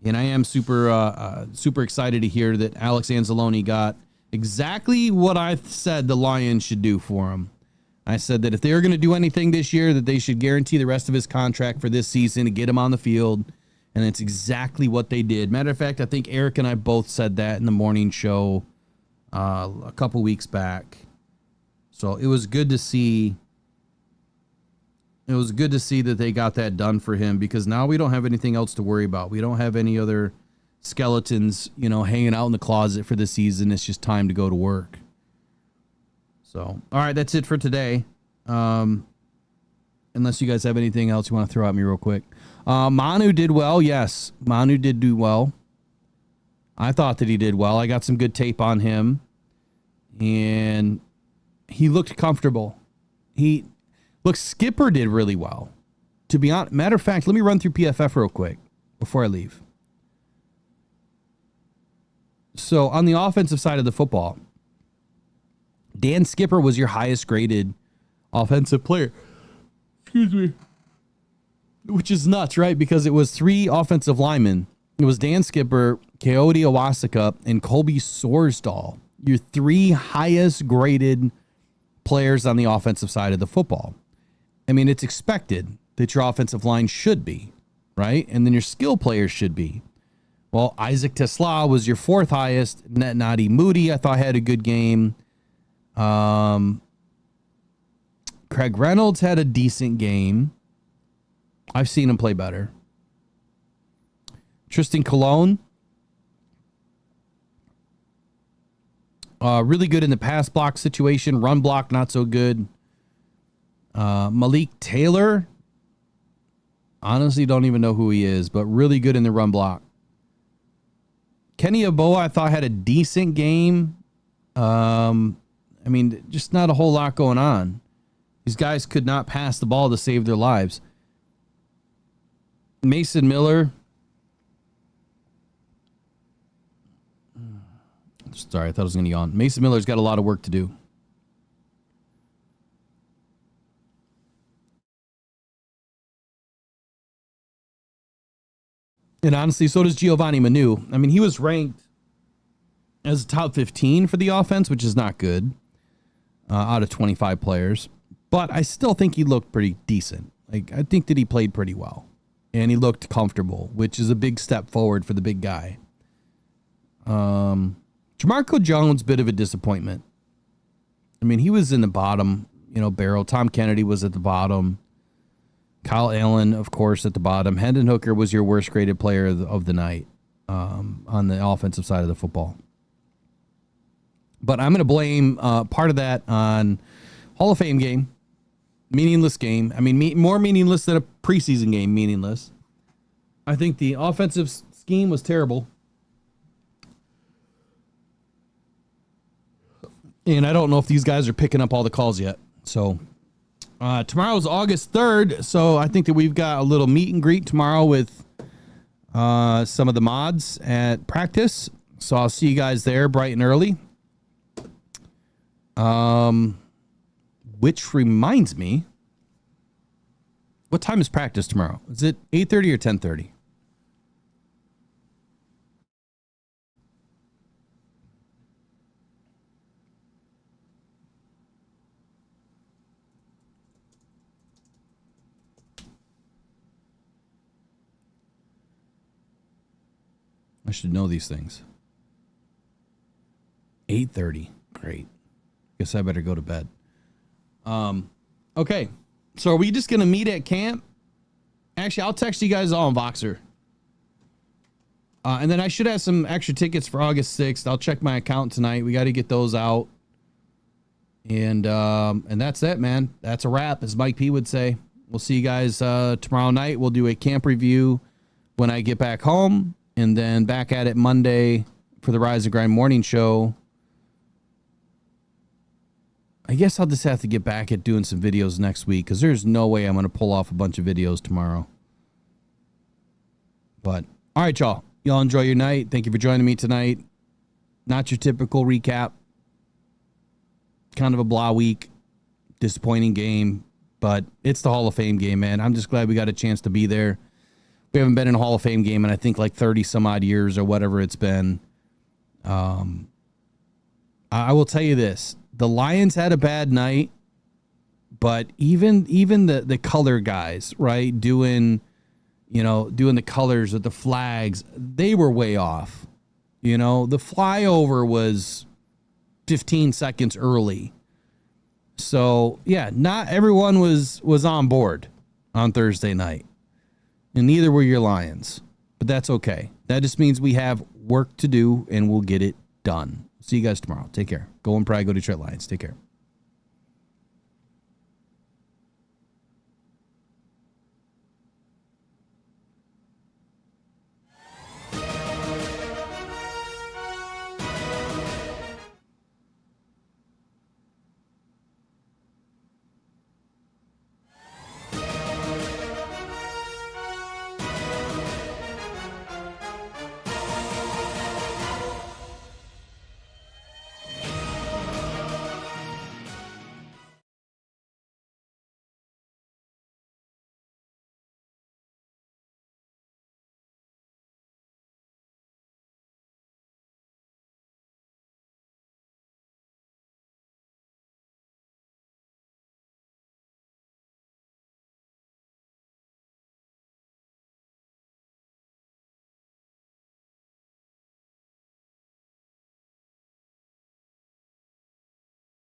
And I am super excited to hear that Alex Anzalone got exactly what I said the Lions should do for him. I said that if they were going to do anything this year, that they should guarantee the rest of his contract for this season to get him on the field. And it's exactly what they did. Matter of fact, I think Eric and I both said that in the morning show a couple weeks back. So it was good to see. It was good to see that they got that done for him, because now we don't have anything else to worry about. We don't have any other skeletons, hanging out in the closet for the season. It's just time to go to work. So, all right, that's it for today. Unless you guys have anything else you want to throw at me real quick. Manu did well. Yes, Manu did do well. I thought that he did well. I got some good tape on him, and he looked comfortable. Look, Skipper did really well. To be honest, matter of fact, let me run through PFF real quick before I leave. So on the offensive side of the football, Dan Skipper was your highest graded offensive player. Excuse me. Which is nuts, right? Because it was 3 offensive linemen. It was Dan Skipper, Coyote Owasaka, and Colby Sorsdahl. Your 3 highest graded players on the offensive side of the football. I mean, it's expected that your offensive line should be, right? And then your skill players should be. Well, Isaac Tesla was your 4th highest. Nadi Moody, I thought, had a good game. Craig Reynolds had a decent game. I've seen him play better. Tristan Colon, really good in the pass block situation. Run block, not so good. Malik Taylor, honestly don't even know who he is, but really good in the run block. Kenny Aboa, I thought, had a decent game. I mean, just not a whole lot going on. These guys could not pass the ball to save their lives. Mason Miller. Sorry, I thought I was going to yawn. Mason Miller's got a lot of work to do. And honestly, so does Giovanni Manu. I mean, he was ranked as top 15 for the offense, which is not good out of 25 players. But I still think he looked pretty decent. Like, I think that he played pretty well. And he looked comfortable, which is a big step forward for the big guy. Jamarco Jones, bit of a disappointment. I mean, he was in the bottom, barrel. Tom Kennedy was at the bottom. Kyle Allen, of course, at the bottom. Hendon Hooker was your worst graded player of the night on the offensive side of the football. But I'm going to blame part of that on Hall of Fame game. Meaningless game. I mean, more meaningless than a preseason game. Meaningless. I think the offensive scheme was terrible. And I don't know if these guys are picking up all the calls yet. So tomorrow's August 3rd. So I think that we've got a little meet and greet tomorrow with some of the mods at practice. So I'll see you guys there bright and early. Which reminds me, what time is practice tomorrow? Is it 8:30 or 10:30? I should know these things. 8:30. Great. Guess I better go to bed. Okay. So are we just going to meet at camp? Actually, I'll text you guys all on Voxer. And then I should have some extra tickets for August 6th. I'll check my account tonight. We got to get those out. And that's it, man. That's a wrap, as Mike P would say. We'll see you guys tomorrow night. We'll do a camp review when I get back home. And then back at it Monday for the Rise and Grind morning show. I guess I'll just have to get back at doing some videos next week because there's no way I'm going to pull off a bunch of videos tomorrow. But, all right, y'all. Y'all enjoy your night. Thank you for joining me tonight. Not your typical recap. Kind of a blah week. Disappointing game. But it's the Hall of Fame game, man. I'm just glad we got a chance to be there. We haven't been in a Hall of Fame game in, I think, like 30 some odd years or whatever it's been. I will tell you this. The Lions had a bad night, but even the color guys, right, doing the colors with the flags, they were way off. The flyover was 15 seconds early. So, yeah, not everyone was on board on Thursday night. And neither were your Lions. But that's okay. That just means we have work to do, and we'll get it done. See you guys tomorrow. Take care. Go and Pride. Go Detroit Lions. Take care.